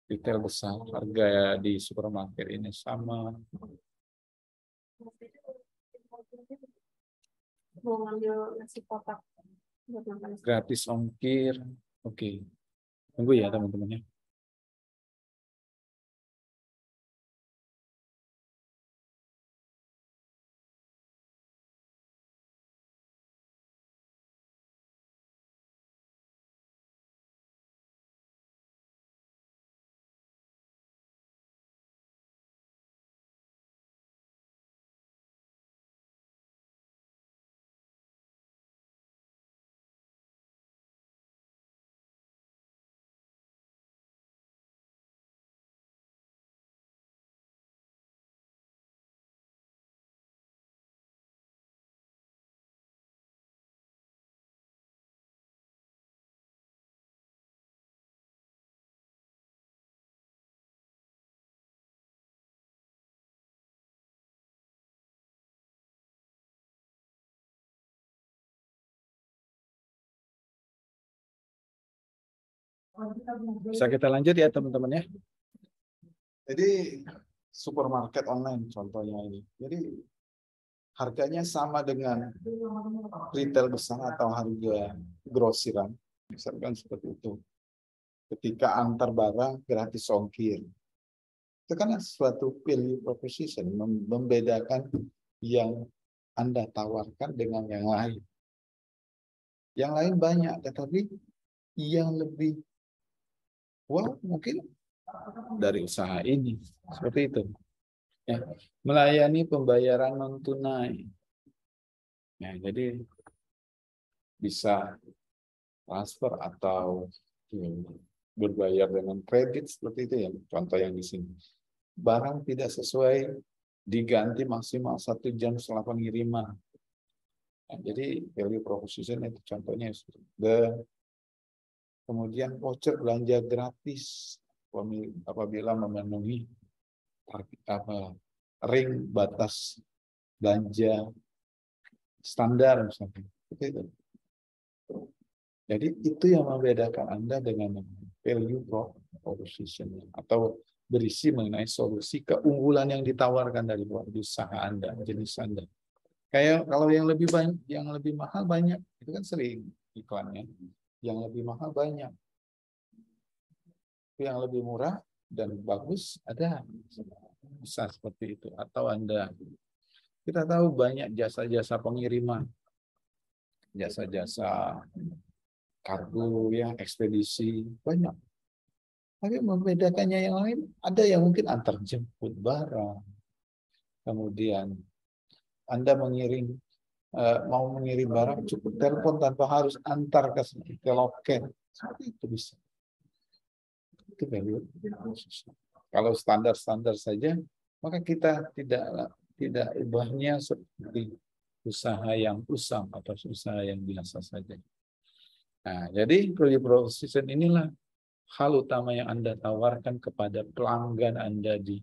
retail besar, harga di supermarket ini sama. Mau ngambil nasi kotak buat makan. Gratis ongkir. Oke. Tunggu ya teman-teman ya. Bisa kita lanjut ya teman-teman ya. Jadi supermarket online contohnya ini. Jadi harganya sama dengan retail besar atau harga grosiran. Misalkan seperti itu. Ketika antar barang gratis ongkir. Itu kan suatu value proposition, membedakan yang Anda tawarkan dengan yang lain. Yang lain banyak, tetapi yang lebih mungkin dari usaha ini. Seperti itu. Ya, melayani pembayaran non tunai. Ya, jadi bisa transfer atau berbayar dengan kredit seperti itu ya. Contoh yang di sini. Barang tidak sesuai diganti maksimal 1 jam setelah pengiriman. Nah, jadi value proposition itu contohnya. Kemudian voucher belanja gratis apabila memenuhi ring batas belanja standar misalnya. Jadi itu yang membedakan Anda dengan value proposition atau berisi mengenai solusi keunggulan yang ditawarkan dari usaha Anda, jenis Anda. Kayak kalau yang lebih banyak, yang lebih mahal banyak, itu kan sering iklannya. Yang lebih mahal banyak. Yang lebih murah dan bagus ada. Bisa seperti itu. Atau Anda, kita tahu banyak jasa-jasa pengiriman. Jasa-jasa kargo, ya, ekspedisi, banyak. Tapi membedakannya yang lain, ada yang mungkin antar jemput barang. Kemudian Anda mengirim mau mengirim barang cukup telepon tanpa harus antar ke loket. Seperti itu bisa. Itu value proposition. Kalau standar-standar saja, maka kita tidak ubahnya seperti usaha yang usang atau usaha yang biasa saja. Nah, jadi value proposition inilah hal utama yang Anda tawarkan kepada pelanggan Anda di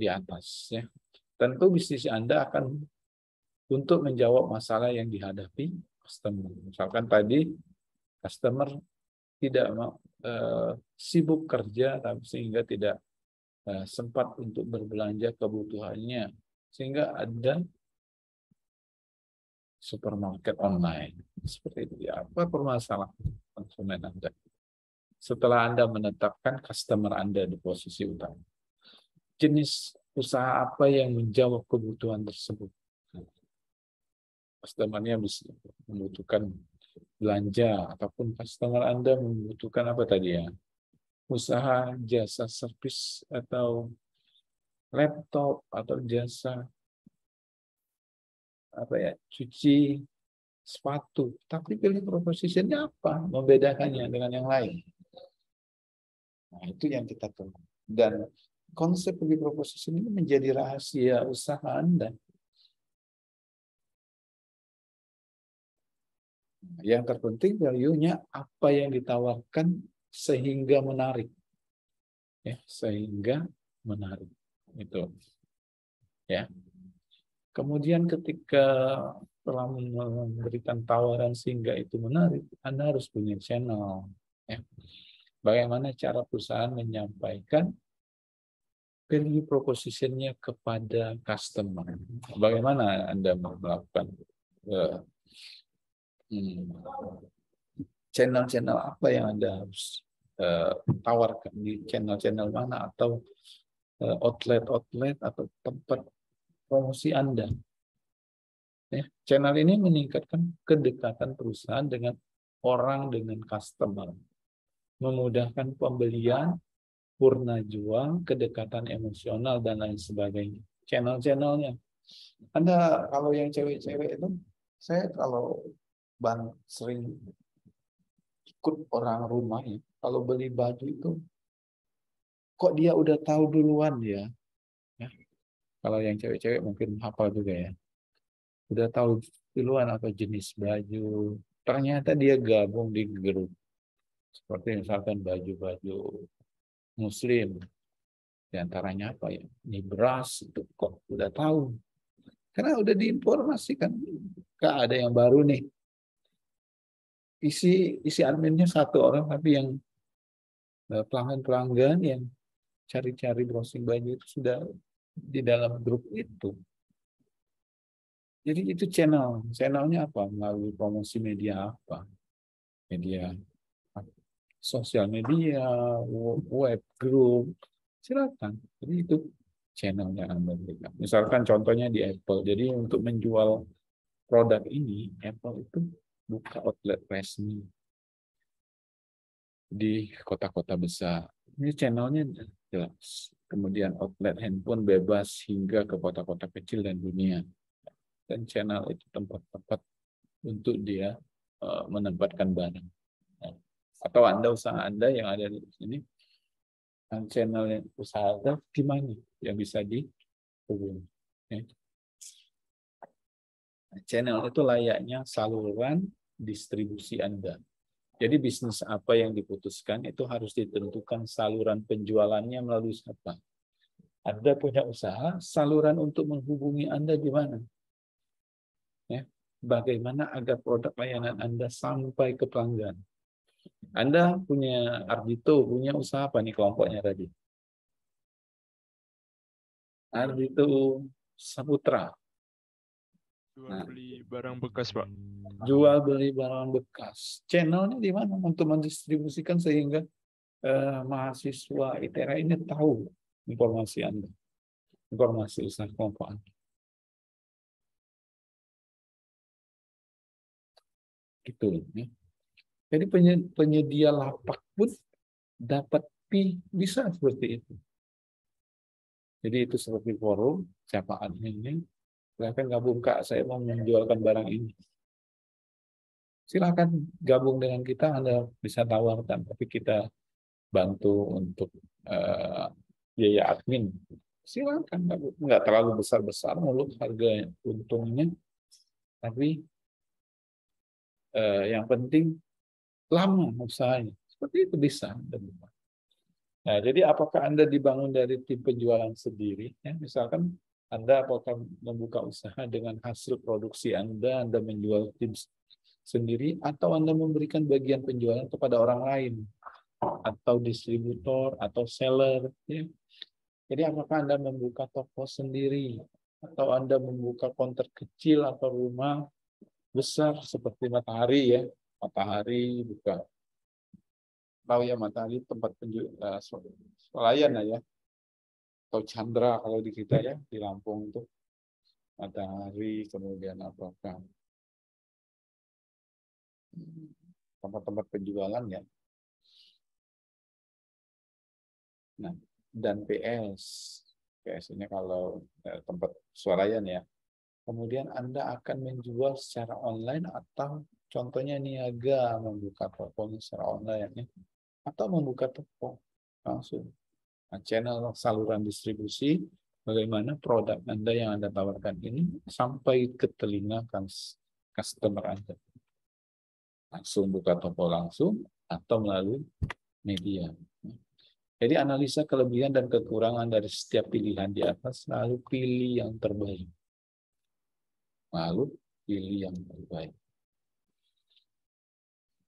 atas. Ya. Tentu bisnis Anda akan untuk menjawab masalah yang dihadapi customer. Misalkan tadi customer tidak sibuk kerja sehingga tidak sempat untuk berbelanja kebutuhannya, sehingga ada supermarket online. Seperti itu. Apa permasalahan konsumen Anda? Setelah Anda menetapkan customer Anda di posisi utama, jenis usaha apa yang menjawab kebutuhan tersebut? Customer-nya bisa membutuhkan belanja, ataupun customer Anda membutuhkan apa tadi ya? Usaha jasa servis atau laptop atau jasa cuci sepatu. Tapi value proposition-nya apa? Membedakannya dengan yang lain. Nah, itu yang kita tunggu. Dan konsep value proposition ini menjadi rahasia usaha Anda. Yang terpenting value-nya apa yang ditawarkan sehingga menarik. Ya, sehingga menarik. Itu. Ya. Kemudian ketika telah memberikan tawaran sehingga itu menarik, Anda harus punya channel. Ya. Bagaimana cara perusahaan menyampaikan value proposition-nya kepada customer? Bagaimana Anda melakukan channel-channel apa yang Anda harus tawarkan di channel-channel mana, atau outlet-outlet atau tempat promosi Anda. Ya, channel ini meningkatkan kedekatan perusahaan dengan orang, dengan customer, memudahkan pembelian, purna jual, kedekatan emosional, dan lain sebagainya. Channel-channelnya. Anda kalau yang cewek-cewek itu, saya kalau sering ikut orang rumah ya, kalau beli baju itu, kok dia udah tahu duluan ya. Kalau yang cewek-cewek mungkin hafal juga ya. Udah tahu duluan apa jenis baju. Ternyata dia gabung di grup. Seperti misalkan baju-baju muslim. Di antaranya apa ya? Ini beras itu kok udah tahu. Karena udah diinformasikan. Kak, ada yang baru nih. Isi adminnya satu orang, tapi yang pelanggan-pelanggan yang cari-cari browsing baju itu sudah di dalam grup itu. Jadi itu channelnya apa? Melalui promosi media apa? Media sosial media, web, grup, silakan. Jadi itu channelnya Anda berikan. Misalkan contohnya di Apple. Jadi untuk menjual produk ini, Apple itu buka outlet resmi di kota-kota besar. Ini channelnya jelas. Kemudian outlet handphone bebas hingga ke kota-kota kecil dan dunia. Dan channel itu tempat-tempat untuk dia menempatkan barang. Atau Anda, usaha Anda yang ada di sini, channel yang usaha Anda di mana yang bisa dihubungi. Channel itu layaknya saluran distribusi Anda. Jadi bisnis apa yang diputuskan itu harus ditentukan saluran penjualannya melalui siapa. Anda punya usaha, saluran untuk menghubungi Anda di mana? Ya, bagaimana agar produk layanan Anda sampai ke pelanggan? Anda punya Ardhito, punya usaha apa nih kelompoknya tadi? Ardhito Saputra. Jual beli barang bekas, Pak. Jual beli barang bekas. Channelnya di mana untuk mendistribusikan sehingga mahasiswa ITERA ini tahu informasi Anda, informasi usaha kelompok Anda. Gitu ya. Jadi penyedia lapak pun dapat bisa seperti itu. Jadi itu seperti forum, siapa adminnya, Silakan gabung Kak, saya mau menjualkan barang ini. Silakan gabung dengan kita, Anda bisa tawarkan, tapi kita bantu untuk biaya admin. Silakan, nggak terlalu besar-besar mulut harga untungnya, tapi yang penting lama usahanya. Seperti itu bisa. Nah, jadi apakah Anda dibangun dari tim penjualan sendiri? Ya, misalkan Anda apakah membuka usaha dengan hasil produksi Anda menjual tim sendiri, atau Anda memberikan bagian penjualan kepada orang lain, atau distributor, atau seller. Ya. Jadi apakah Anda membuka toko sendiri, atau Anda membuka konter kecil atau rumah besar seperti Matahari ya, Matahari buka, tahu ya Matahari tempat swalayan ya, atau Chandra kalau di kita ya di Lampung itu Matahari, kemudian apakah tempat-tempat penjualan ya. Nah, dan PS ini kalau tempat swalayan ya. Kemudian Anda akan menjual secara online, atau contohnya niaga membuka tokonya secara online ya, atau membuka toko langsung. Nah, channel saluran distribusi, bagaimana produk Anda yang Anda tawarkan ini sampai ke telinga customer Anda. Langsung buka toko langsung atau melalui media. Jadi analisa kelebihan dan kekurangan dari setiap pilihan di atas, lalu pilih yang terbaik. Lalu pilih yang terbaik.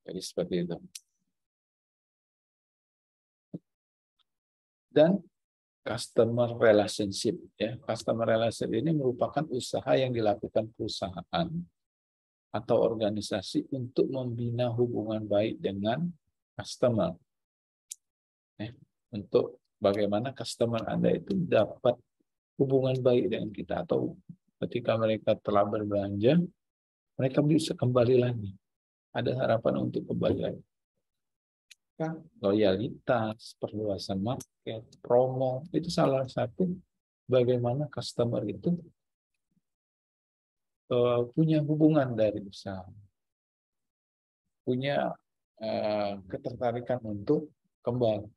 Jadi seperti itu. Dan customer relationship ya. Customer relationship ini merupakan usaha yang dilakukan perusahaan atau organisasi untuk membina hubungan baik dengan customer. Untuk bagaimana customer Anda itu dapat hubungan baik dengan kita, atau ketika mereka telah berbelanja, mereka bisa kembali lagi. Ada harapan untuk kembali lagi. Loyalitas, perluasan market, promo, itu salah satu bagaimana customer itu punya hubungan dari usaha. Punya ketertarikan untuk kembali.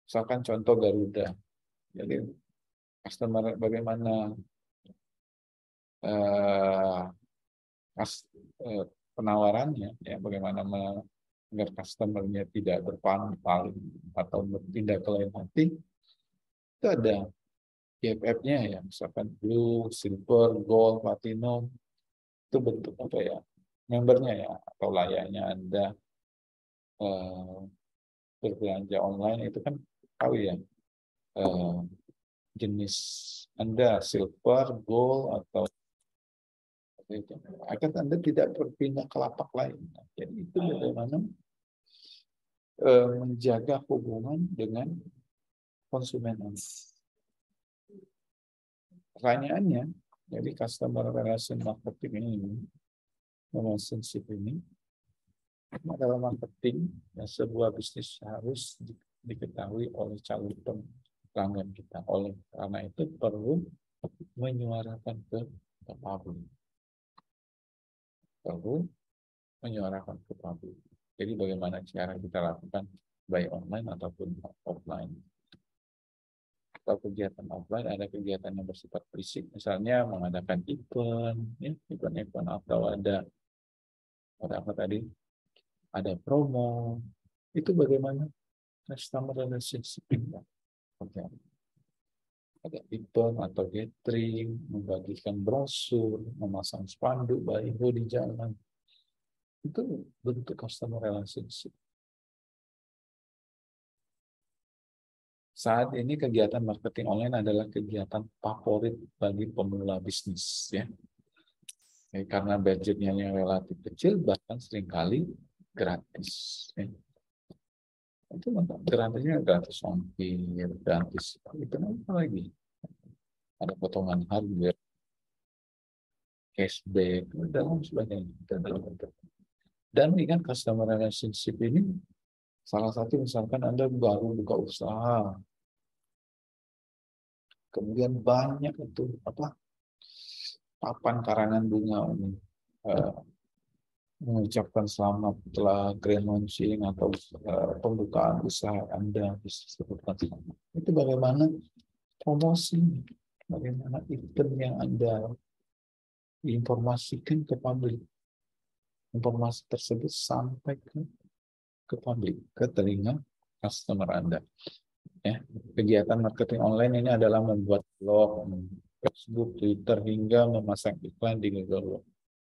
Misalkan contoh Garuda. Jadi customer bagaimana penawarannya, ya bagaimana agar customer-nya tidak berpaling atau berpindah ke lain hati, itu ada GFF-nya ya, misalkan Blue, Silver, Gold, Platinum, itu bentuk apa ya, membernya ya, atau layaknya Anda berbelanja online itu kan tahu ya, jenis Anda silver, gold, atau itu. Agar Anda tidak berpindah ke lapak lain. Jadi itu bagaimana menjaga hubungan dengan konsumen Anda. Pertanyaannya, jadi customer relation marketing ini, relationship ini adalah marketing yang sebuah bisnis harus diketahui oleh calon pelanggan kita. Karena itu perlu menyuarakan ke publik. Perlu menyuarakan ke publik. Jadi bagaimana cara kita lakukan baik online ataupun offline. Atau kegiatan offline, ada kegiatan yang bersifat fisik, misalnya mengadakan event atau ada apa tadi, ada promo, itu bagaimana customer relationship kita. Ada event atau gathering, membagikan brosur, memasang spanduk baliho di jalan, itu bentuk customer relationship. Saat ini kegiatan marketing online adalah kegiatan favorit bagi pemula bisnis ya. Karena budgetnya yang relatif kecil, bahkan seringkali gratis. Ya. Itu gratisnya gratis ongkir, gratis itu apa lagi? Ada potongan hardware, cashback, dan sebagainya. Dan ini kan customer relationship ini salah satu, misalkan Anda baru buka usaha, kemudian banyak itu papan karangan bunga mengucapkan selamat telah grand launching atau pembukaan usaha Anda, itu bagaimana promosi, bagaimana event yang Anda informasikan ke publik, informasi tersebut sampai ke publik, ke telinga customer Anda. Ya, kegiatan marketing online ini adalah membuat blog, Facebook, Twitter, hingga memasang iklan di Google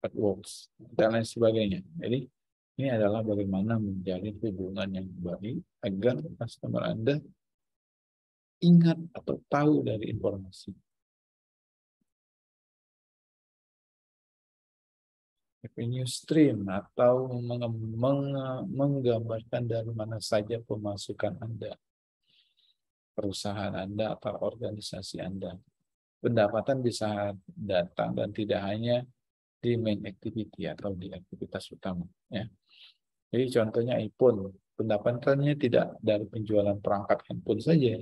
AdWords dan lain sebagainya. Jadi ini adalah bagaimana menjalin hubungan yang baik agar customer Anda ingat atau tahu dari informasi. Revenue stream atau menggambarkan dari mana saja pemasukan Anda, perusahaan Anda atau organisasi Anda. Pendapatan bisa datang dan tidak hanya di main activity atau di aktivitas utama. Ya. Jadi contohnya iPhone, pendapatannya tidak dari penjualan perangkat handphone saja,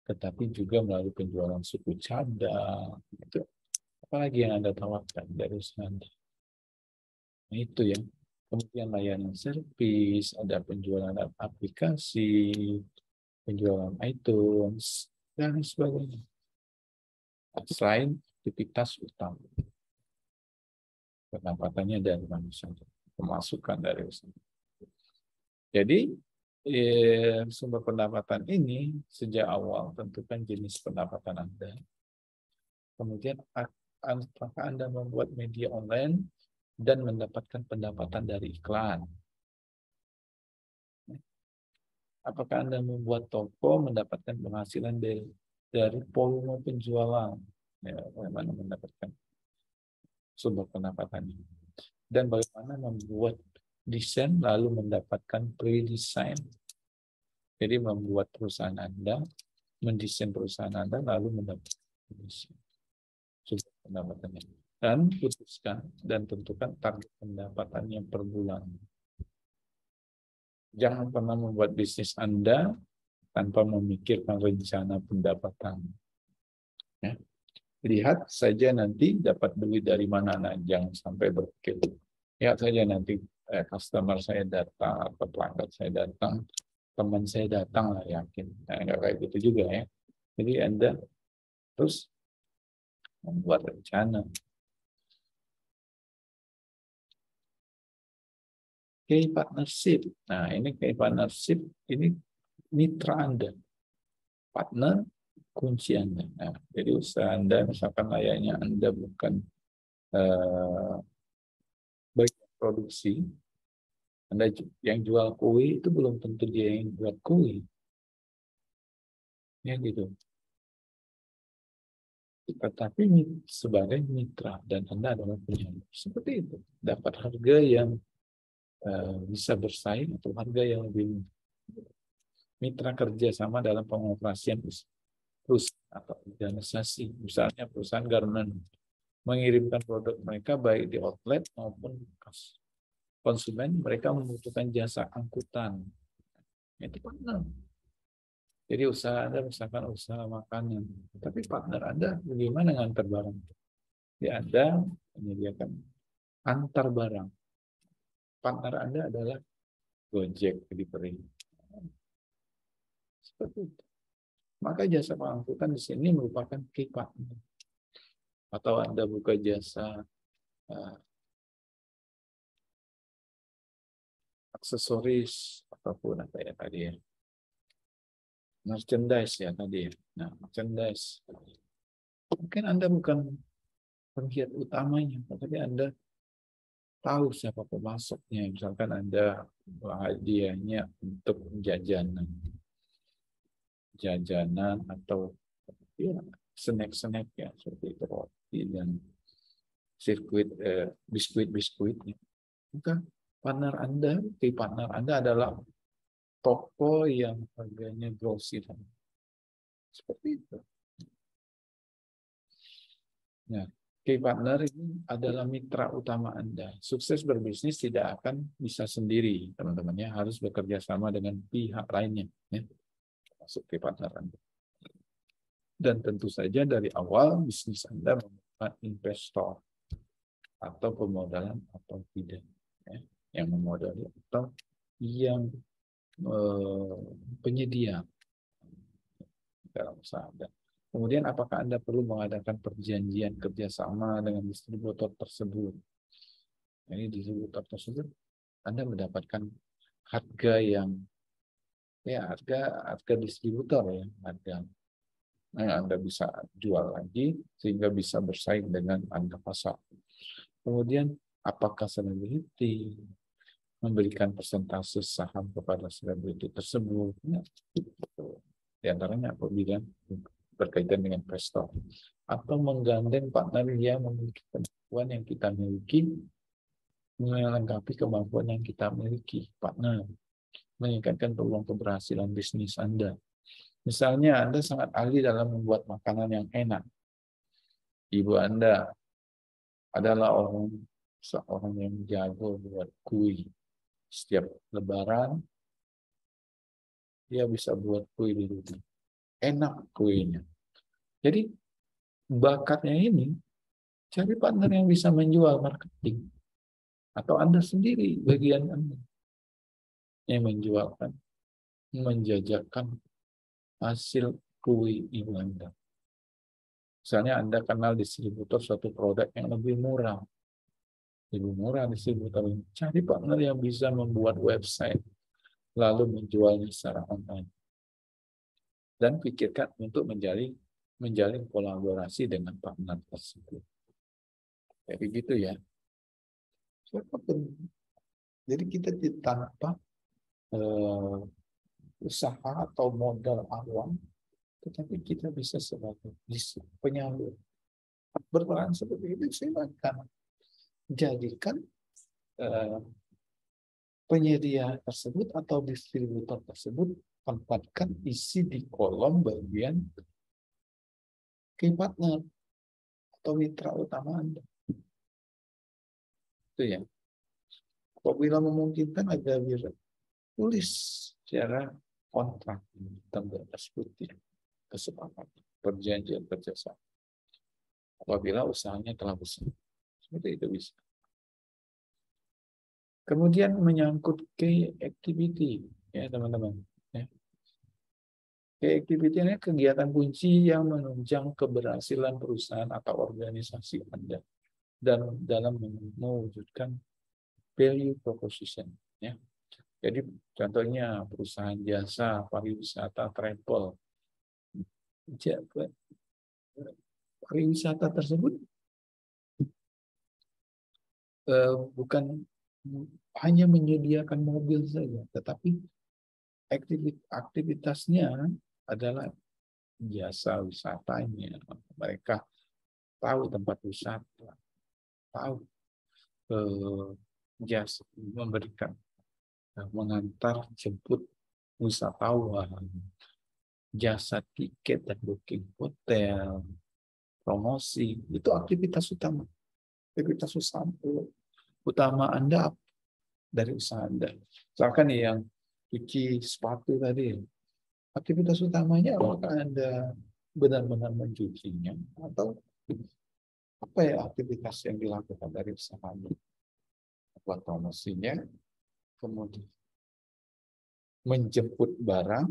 tetapi juga melalui penjualan suku cadang. Gitu. Apalagi yang Anda tawarkan dari usaha Anda. Nah, itu ya. Kemudian layanan servis, ada penjualan aplikasi, penjualan iTunes, dan sebagainya. Selain aktivitas utama. Pendapatannya dari mana saja, pemasukan dari usaha. Jadi sumber pendapatan ini sejak awal tentukan jenis pendapatan Anda. Kemudian apakah Anda membuat media online dan mendapatkan pendapatan dari iklan? Apakah Anda membuat toko mendapatkan penghasilan dari volume penjualan? Ya, bagaimana mendapatkan sumber pendapatannya? Dan bagaimana membuat desain lalu mendapatkan pre-design. Jadi membuat perusahaan Anda, mendesain perusahaan Anda lalu mendapatkan sumber pendapatannya. Dan putuskan dan tentukan target pendapatannya per bulan. Jangan pernah membuat bisnis Anda tanpa memikirkan rencana pendapatan. Ya. Lihat saja nanti dapat duit dari mana, jangan sampai berpikir. Lihat saja nanti customer saya datang, atau pelanggan saya datang, teman saya datang lah, yakin. Nah, enggak kayak gitu juga ya. Jadi Anda terus membuat rencana. Key partnership. Nah, ini key partnership, ini mitra Anda. Partner kunci Anda. Nah, jadi usaha Anda, misalkan layaknya Anda bukan baik produksi, Anda yang jual kue itu belum tentu dia yang buat kue. Ya gitu. Tetapi sebagai mitra dan Anda adalah penyalur. Seperti itu. Dapat harga yang bisa bersaing atau harga yang lebih mitra kerjasama dalam pengoperasian perusahaan atau organisasi. Misalnya perusahaan garment mengirimkan produk mereka baik di outlet maupun konsumen, mereka membutuhkan jasa angkutan. Itu partner. Jadi usaha Anda misalkan usaha makanan, tapi partner Anda bagaimana ngantar barang? Jadi Anda menyediakan antar barang. Partner Anda adalah Gojek delivery. Seperti itu. Maka jasa pengangkutan di sini merupakan key partner. Atau Anda buka jasa aksesoris apapun apa ya tadi ya. Merchandise ya tadi ya. Nah, merchandise. Mungkin Anda bukan penggiat utamanya, tapi Anda tahu siapa pemasoknya. Misalkan Anda hadiahnya untuk jajanan atau ya, snack-snack ya seperti itu, roti dan biskuit-biskuitnya. Maka partner Anda adalah toko yang harganya grosir. Seperti itu. Nah, key partner ini adalah mitra utama Anda. Sukses berbisnis tidak akan bisa sendiri, teman-temannya harus bekerja sama dengan pihak lainnya, ya. Masuk key partner Anda. Dan tentu saja dari awal bisnis Anda memerlukan investor. atau pemodalan atau tidak, ya. Yang memodali atau yang penyedia dalam usaha Anda. Kemudian apakah Anda perlu mengadakan perjanjian kerjasama dengan distributor tersebut? Ini distributor tersebut Anda mendapatkan harga yang harga distributor, ya, harga Anda bisa jual lagi sehingga bisa bersaing dengan harga pasar. Kemudian apakah selebriti memberikan persentase saham kepada selebriti tersebut? Ya, di antaranya apabila berkaitan dengan investor, atau menggandeng partner yang memiliki kemampuan yang kita miliki, melengkapi kemampuan yang kita miliki, partner, meningkatkan peluang keberhasilan bisnis Anda. Misalnya Anda sangat ahli dalam membuat makanan yang enak. Ibu Anda adalah seorang yang jago buat kue. Setiap lebaran, dia bisa buat kue di rumah. Enak kuenya. Jadi, bakatnya ini, cari partner yang bisa menjual marketing. Atau Anda sendiri, bagian Anda. Yang menjualkan, menjajakan hasil kue ibu Anda. Misalnya Anda kenal distributor suatu produk yang lebih murah. Lebih murah distributor ini. Cari partner yang bisa membuat website, lalu menjualnya secara online. Dan pikirkan untuk menjalin kolaborasi dengan partner tersebut. Jadi gitu ya. Jadi kita tanpa usaha atau modal awal, tetapi kita bisa sebagai penyalur. Berperan seperti itu, silakan. Jadikan penyedia tersebut atau distributor tersebut tempatkan isi di kolom bagian key partner atau mitra utama Anda. Itu ya. Apabila memungkinkan agar bisa tulis secara kontrak tanda putih kesepakatan perjanjian kerjasama. Apabila usahanya telah besar, seperti itu bisa. Kemudian menyangkut key activity, ya teman-teman. Ya. Key activity ini kegiatan kunci yang menunjang keberhasilan perusahaan atau organisasi Anda dan dalam mewujudkan value proposition. Ya. Jadi contohnya perusahaan jasa, pariwisata, travel. Pariwisata tersebut bukan hanya menyediakan mobil saja, tetapi aktivitasnya adalah jasa wisatanya. Mereka tahu tempat wisata, tahu jasa memberikan, mengantar jemput wisatawan, jasa tiket dan booking hotel, promosi, itu aktivitas utama. Aktivitas utama Anda dari usaha Anda. Misalkan yang cuci sepatu tadi, aktivitas utamanya apakah Anda benar-benar mencucinya atau apa ya aktivitas yang dilakukan dari usaha Anda? Buat promosinya, kemudian menjemput barang,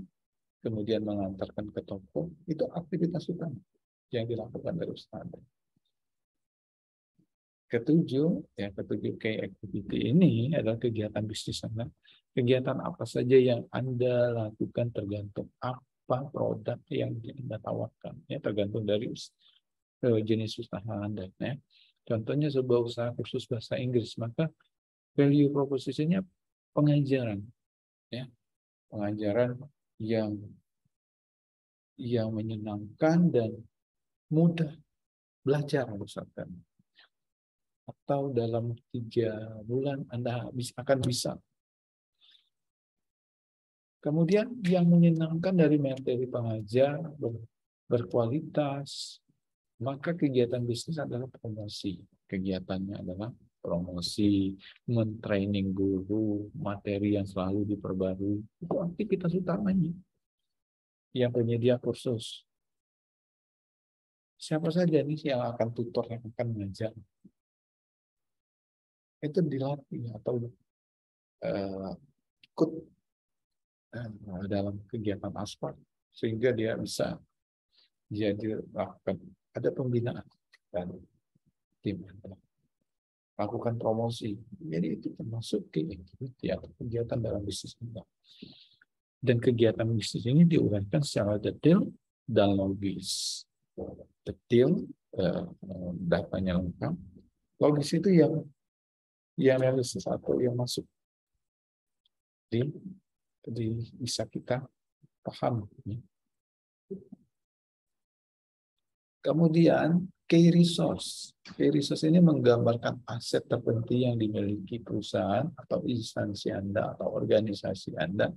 kemudian mengantarkan ke toko, itu aktivitas utama yang dilakukan dari usaha Anda. Ketujuh key activity ini adalah kegiatan bisnis Anda. Kegiatan apa saja yang Anda lakukan tergantung apa produk yang Anda tawarkan. Ya, tergantung dari jenis usaha Anda. Ya. Contohnya sebuah usaha kursus bahasa Inggris, maka value proposition-nya pengajaran. Ya. Pengajaran yang menyenangkan dan mudah belajar misalkan. Atau dalam 3 bulan Anda akan bisa. Kemudian yang menyenangkan dari materi pengajar berkualitas, maka kegiatan bisnis adalah promosi. Kegiatannya adalah promosi, mentraining guru, materi yang selalu diperbarui. Itu aktivitas utamanya. Yang penyedia kursus. Siapa saja nih yang akan tutor yang akan mengajar? itu dilatih atau ikut dalam kegiatan aspal sehingga dia bisa jadi ada pembinaan dan tim lakukan promosi. Jadi itu termasuk kegiatan dalam bisnis Anda. Dan kegiatan bisnis ini diuraikan secara detail dan logis. Detail, datanya lengkap. Logis itu yang realistis atau yang masuk bisa kita paham. Kemudian key resource. Key resource ini menggambarkan aset terpenting yang dimiliki perusahaan atau instansi Anda atau organisasi Anda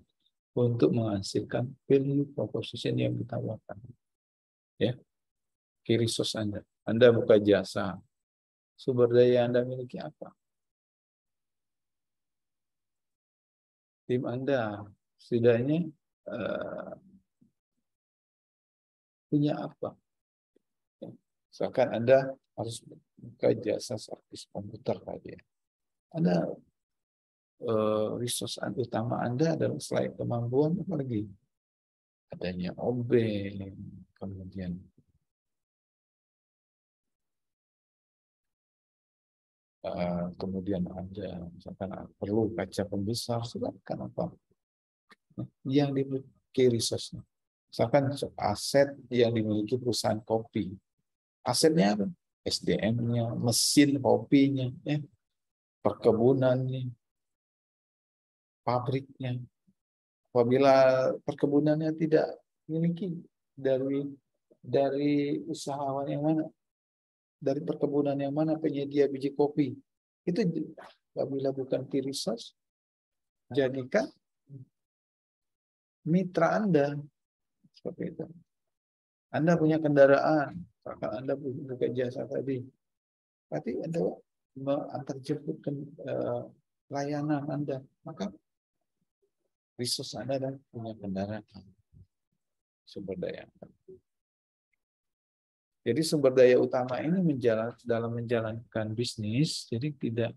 untuk menghasilkan value proposition yang ditawarkan. Ya. Key resource Anda. Anda buka jasa. Sumber daya Anda miliki apa? Tim Anda setidaknya punya apa? Misalkan Anda harus buka jasa servis komputer tadi. Anda resource utama Anda adalah selain kemampuan apa lagi? Adanya OB, kemudian Anda misalkan perlu kaca pembesar, silakan apa yang dimiliki resource-nya. Misalkan aset yang dimiliki perusahaan kopi. Asetnya apa? SDM-nya, mesin kopinya, perkebunannya, pabriknya. Apabila perkebunannya tidak memiliki dari usahawan yang mana, dari perkebunan yang mana penyedia biji kopi, itu apabila bukan key resource, jadikan mitra Anda seperti itu. Anda punya kendaraan, maka Anda buka jasa tadi, berarti Anda mengantarjemputkan layanan Anda, maka resource Anda dan punya kendaraan, sumber daya. Jadi sumber daya utama ini dalam menjalankan bisnis, jadi tidak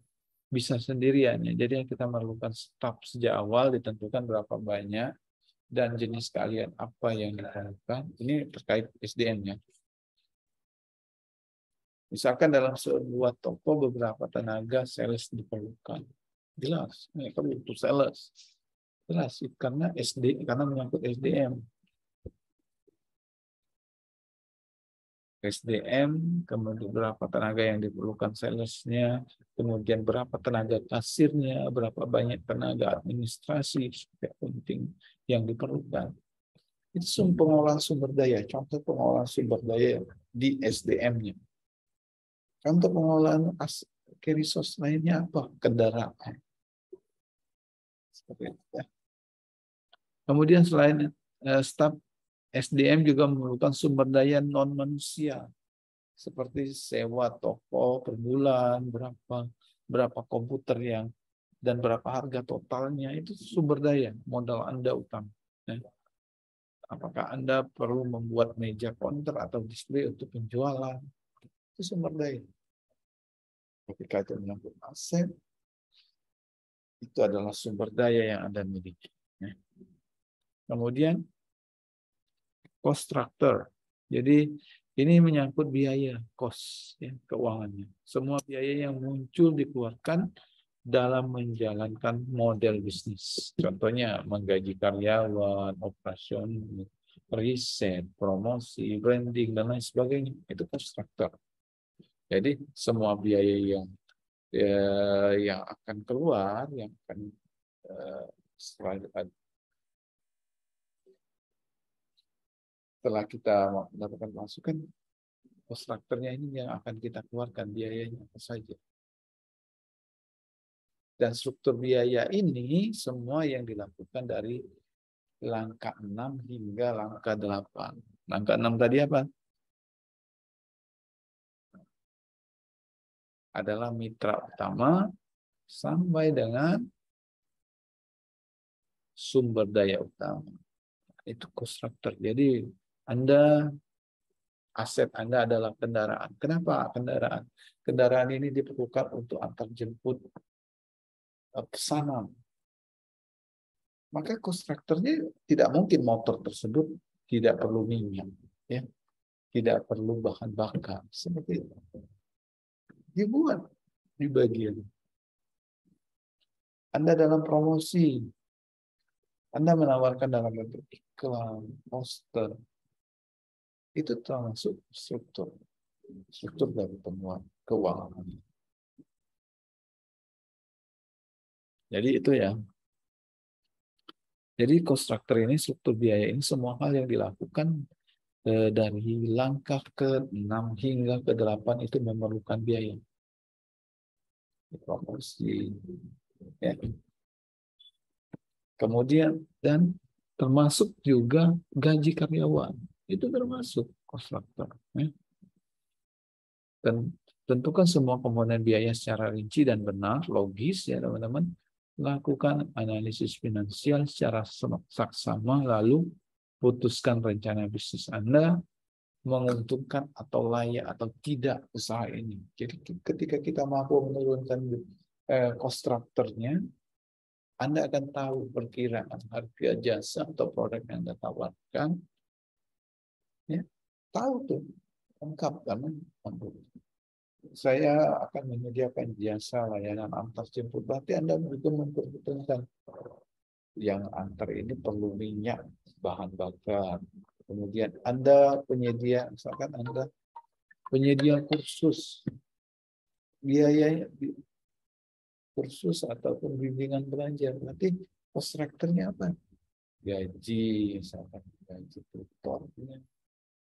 bisa sendirian. Jadi kita memerlukan staf sejak awal, ditentukan berapa banyak dan jenis kalian apa yang diperlukan. Ini terkait SDM-nya. Misalkan dalam sebuah toko beberapa tenaga sales diperlukan. Jelas, mereka butuh sales. Jelas, karena menyangkut SDM. Kemudian berapa tenaga yang diperlukan salesnya, kemudian berapa tenaga kasirnya, berapa banyak tenaga administrasi penting yang diperlukan. Itu pengolahan sumber daya, contoh pengolahan sumber daya di SDM-nya. Contoh pengolahan key resource lainnya apa? Kendaraan. Seperti itu. Kemudian selain staf SDM juga memerlukan sumber daya non-manusia, seperti sewa toko per bulan, berapa komputer dan berapa harga totalnya, itu sumber daya, modal Anda utama. Apakah Anda perlu membuat meja counter atau display untuk penjualan, itu sumber daya. Ketika itu menyangkut aset, itu adalah sumber daya yang Anda miliki. Kemudian, cost structure. Jadi ini menyangkut biaya, cost, keuangannya. Semua biaya yang muncul dikeluarkan dalam menjalankan model bisnis. Contohnya menggaji karyawan, operasi, riset, promosi, branding, dan lain sebagainya. Itu cost structure. Jadi semua biaya yang akan keluar, yang akan setelah kita mendapatkan masukan, cost structure-nya ini yang akan kita keluarkan, biayanya apa saja. Dan struktur biaya ini semua yang dilakukan dari langkah 6 hingga langkah 8. Langkah 6 tadi apa? Adalah mitra utama sampai dengan sumber daya utama. Itu cost structure. Jadi Anda aset Anda adalah kendaraan. Kenapa kendaraan? Kendaraan ini diperlukan untuk antar jemput pesanan. Maka konstruktornya tidak mungkin motor tersebut tidak perlu minyak, ya, tidak perlu bahan bakar, seperti itu. Dibuat di bagian. Anda dalam promosi, Anda menawarkan dalam bentuk iklan, poster, itu termasuk struktur dari temuan keuangan. Jadi itu ya. Jadi konstruktor ini, struktur biaya ini, semua hal yang dilakukan dari langkah ke-6 hingga ke-8 itu memerlukan biaya. Promosi, ya. Kemudian dan termasuk juga gaji karyawan, itu termasuk konstruktor. Ya. Dan tentukan semua komponen biaya secara rinci dan benar, logis ya teman-teman. Lakukan analisis finansial secara saksama, lalu putuskan rencana bisnis Anda, menguntungkan atau layak atau tidak usaha ini. Jadi ketika kita mampu menurunkan cost structure-nya, Anda akan tahu perkiraan harga jasa atau produk yang Anda tawarkan. Ya, tahu tuh, lengkap karena saya akan menyediakan jasa layanan antar jemput. Berarti Anda juga memperhitungkan yang antar ini perlu minyak, bahan bakar. Kemudian Anda penyedia, misalkan Anda penyedia kursus, biaya kursus ataupun bimbingan belajar. Berarti cost structure-nya apa? Gaji, misalkan gaji tutornya.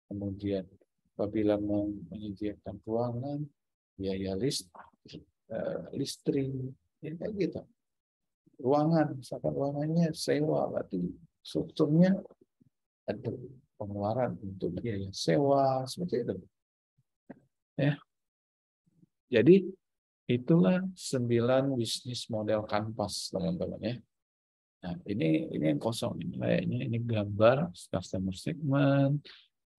Kemudian apabila mau menyediakan ruangan, biaya listrik, ya kayak gitu. Ruangan, misalkan ruangannya sewa, berarti strukturnya ada pengeluaran untuk biaya sewa, seperti itu. Ya. Jadi itulah 9 bisnis model kanvas, teman-teman ya. Nah, ini yang kosong ini layaknya ini gambar customer segment,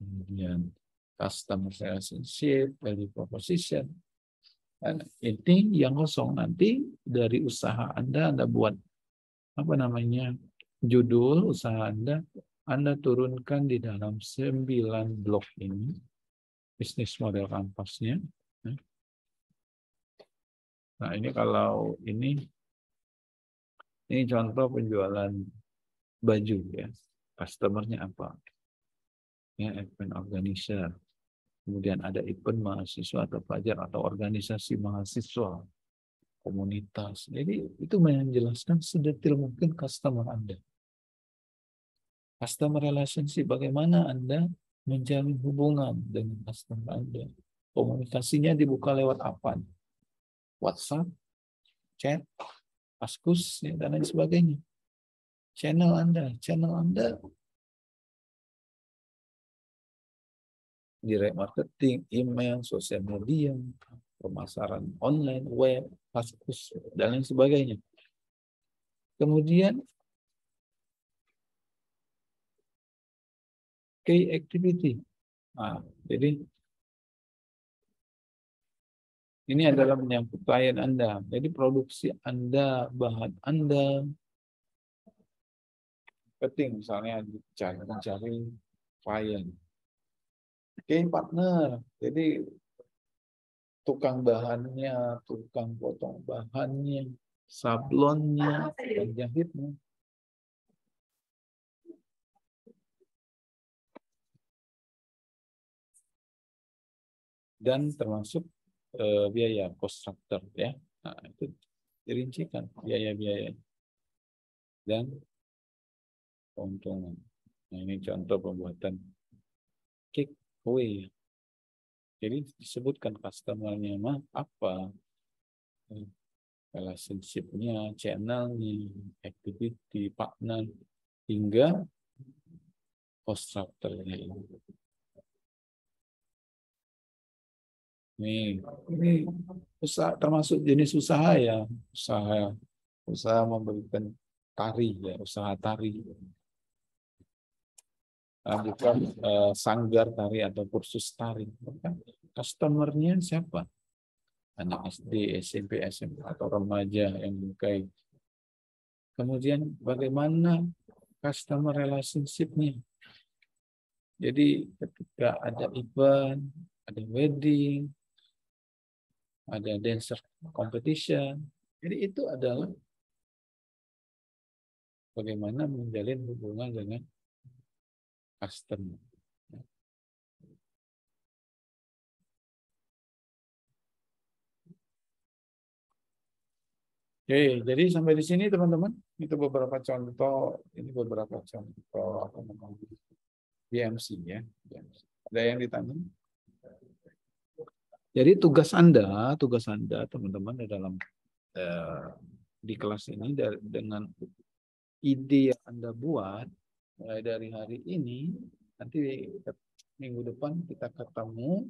kemudian customer relationship, value proposition. Dan ini yang kosong nanti dari usaha Anda buat apa namanya judul usaha Anda turunkan di dalam 9 blok ini bisnis model kanvasnya. Nah ini kalau ini contoh penjualan baju ya, customernya apa? Ya, event organizer. Kemudian ada event mahasiswa atau pelajar atau organisasi mahasiswa, komunitas. Jadi itu menjelaskan sedetil mungkin customer Anda. Customer relationship, bagaimana Anda menjalin hubungan dengan customer Anda. Komunikasinya dibuka lewat apa? WhatsApp, chat, Kaskus, ya, dan lain sebagainya. Channel Anda direct marketing, email, sosial media, pemasaran online, web, Kaskus, dan lain sebagainya. Kemudian key activity. Nah, jadi ini adalah menyangkut klien Anda. Jadi produksi Anda, bahan Anda, penting misalnya mencari klien. Key partner. Jadi tukang bahannya, tukang potong bahannya, sablonnya, penjahitnya. Dan termasuk biaya cost structure ya. Nah, itu dirincikan biaya-biaya dan keuntungan. Nah, ini contoh pembuatan cake kue. Jadi disebutkan customer-nya apa, relationship-nya, channel-nya, activity, partner, hingga cost structure-nya ini. Ini usaha, termasuk jenis usaha ya, usaha memberikan tari ya, usaha tari. buka sanggar tari atau kursus tari. Customer-nya siapa? Anak SD, SMP, SMA, atau remaja yang menyukai. Kemudian bagaimana customer relationship-nya? Jadi ketika ada event, ada wedding, ada dancer competition, jadi itu adalah bagaimana menjalin hubungan dengan customer. Oke, jadi sampai di sini teman-teman, itu beberapa contoh, ini beberapa contoh apa namanya BMC ya. BMC. Ada yang ditanya? Jadi tugas Anda teman-teman dalam di kelas ini dengan ide yang Anda buat mulai dari hari ini, nanti minggu depan kita ketemu,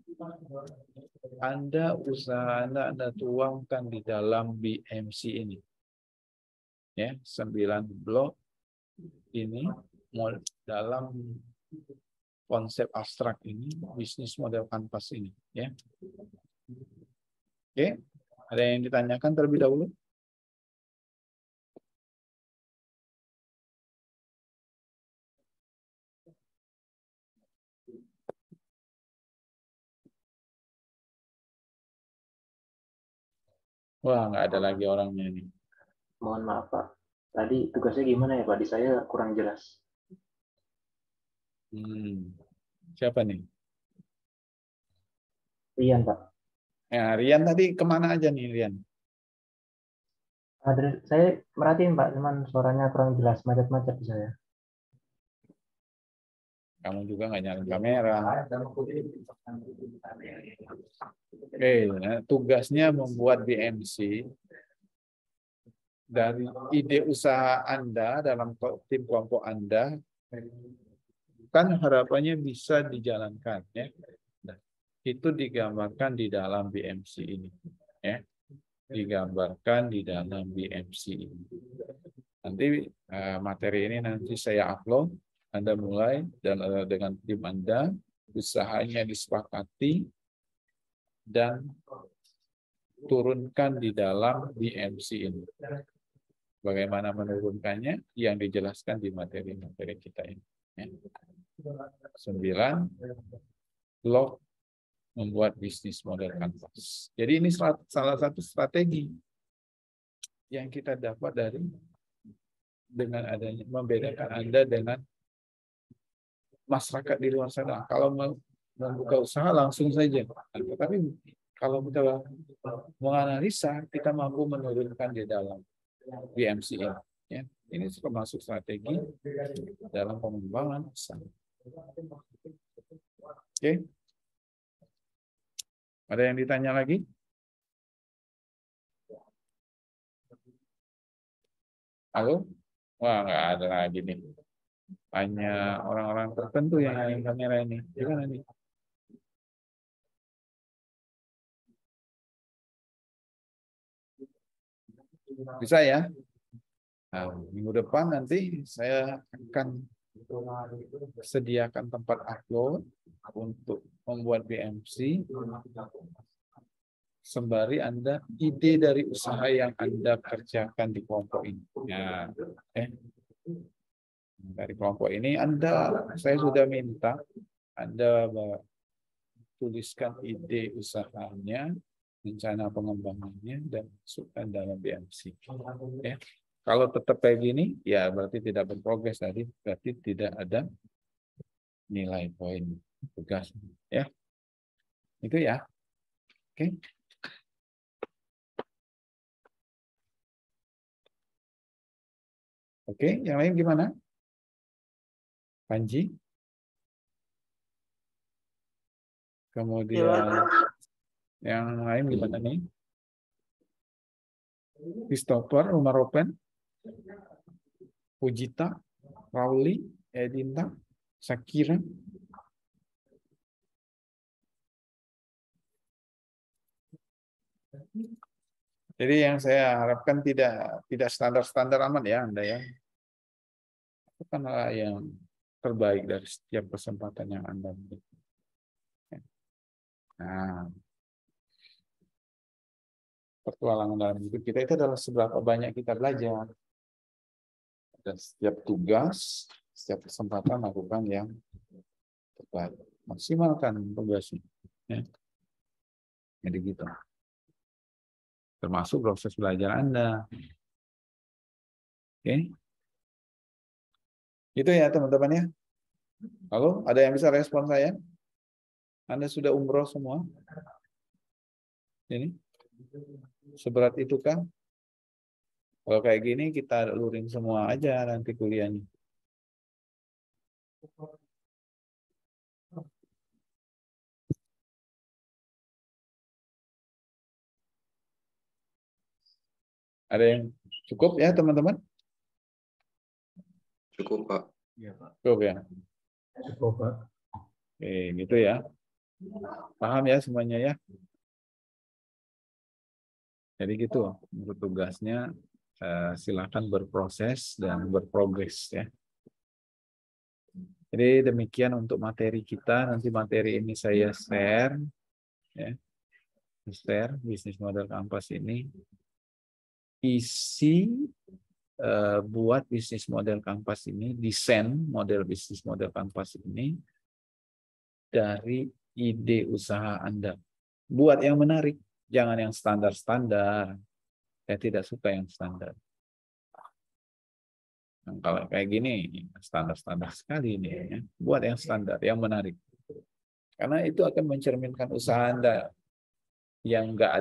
usaha Anda tuangkan di dalam BMC ini. Ya, 9 blok ini dalam konsep abstrak ini, bisnis model kanvas ini, ya. Oke, ada yang ditanyakan terlebih dahulu? Wah, nggak ada lagi orangnya nih. Mohon maaf Pak, tadi tugasnya gimana ya Pak? Di saya kurang jelas. Siapa nih? Rian Pak. Ya, Rian tadi kemana aja nih Rian? Saya merhatiin Pak, cuman suaranya kurang jelas, macet-macet di saya. Kamu juga nggak nyalain kamera. Oke, tugasnya membuat BMC dari ide usaha Anda dalam tim kelompok Anda, kan harapannya bisa dijalankan, ya. Nah, itu digambarkan di dalam BMC ini, ya. Digambarkan di dalam BMC ini. Nanti materi ini nanti saya upload. Anda mulai dan dengan tim Anda, usahanya disepakati dan turunkan di dalam BMC ini. Bagaimana menurunkannya? Yang dijelaskan di materi-materi kita ini. 9, blok membuat bisnis model kanvas. Jadi ini salah satu strategi yang kita dapat dari dengan adanya membedakan Anda dengan masyarakat di luar sana. Kalau membuka usaha langsung saja. Tetapi kalau kita menganalisa, kita mampu menurunkan di dalam BMC ini. Ya. Ini termasuk strategi dalam pengembangan usaha. Oke. Ada yang ditanya lagi? Halo? Wah, nggak ada lagi nih. Hanya orang-orang tertentu yang nyalain kamera ini. Gimana nih? Bisa ya? Nah, minggu depan nanti saya akan sediakan tempat upload untuk membuat BMC. Sembari Anda ide dari usaha yang Anda kerjakan di kelompok ini. Ya, dari kelompok ini saya sudah minta Anda tuliskan ide usahanya, rencana pengembangannya, dan masukkan dalam BMC. Ya. Kalau tetap kayak gini, ya berarti tidak berprogres tadi, berarti tidak ada nilai poin tugas. Ya, itu ya. Oke. Oke, yang lain gimana? Panji? Kemudian yang lain gimana nih? Christopher, Umar Ropen, Pujita, Rauli, Edinta, Sakira. Jadi yang saya harapkan tidak standar-standar aman ya Anda ya. Itu kan yang terbaik dari setiap kesempatan yang Anda miliki. Nah, petualangan dalam hidup kita itu adalah seberapa banyak kita belajar. Dan setiap tugas, setiap kesempatan lakukan yang terbaik. Maksimalkan tugasnya. Ya. Jadi gitu. Termasuk proses belajar Anda. Oke. Itu ya teman-teman ya. Halo, ada yang bisa respon saya? Anda sudah umroh semua? Ini? Seberat itu kan? Kalau kayak gini kita luring semua aja nanti kuliahnya. Ada yang cukup ya teman-teman? Cukup, Pak. Iya, Pak. Cukup ya? Cukup, Pak. Oke, gitu ya. Paham ya semuanya ya? Jadi gitu, untuk tugasnya silakan berproses dan berprogres ya. Jadi demikian untuk materi kita. Nanti materi ini saya share, ya. Share bisnis model kampas ini. Isi buat bisnis model kampas ini, desain model bisnis model kampas ini dari ide usaha Anda. Buat yang menarik, jangan yang standar-standar. Saya tidak suka yang standar. Nah, kalau kayak gini, standar-standar sekali ini. Ya. Buat yang standar, yang menarik. Karena itu akan mencerminkan usaha Anda yang nggak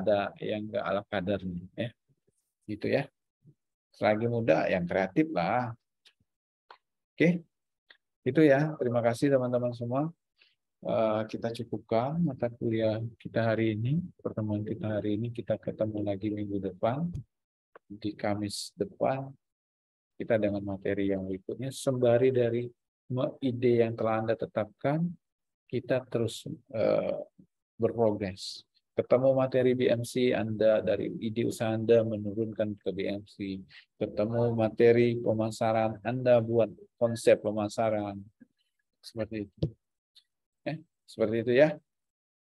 ala kadarnya. Ya. Gitu ya. Selagi muda, yang kreatif lah. Oke. Itu ya. Terima kasih teman-teman semua. Kita cukupkan mata kuliah kita hari ini. Pertemuan kita hari ini. Kita ketemu lagi minggu depan. Di Kamis depan. Kita dengan materi yang berikutnya. Sembari dari ide yang telah Anda tetapkan, kita terus berprogres. Ketemu materi BMC Anda dari ide usaha Anda menurunkan ke BMC. Ketemu materi pemasaran Anda buat konsep pemasaran. Seperti itu. Seperti itu ya.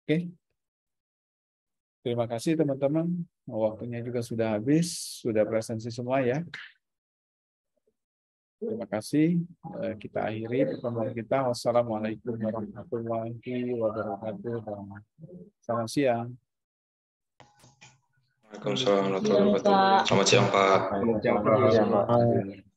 Oke. Terima kasih teman-teman. Waktunya juga sudah habis. Sudah presensi semua ya. Terima kasih. Kita akhiri pertemuan kita. Wassalamualaikum warahmatullahi wabarakatuh. Selamat siang. Waalaikumsalam warahmatullahi wabarakatuh. Selamat siang, Pak. Selamat siang, Pak.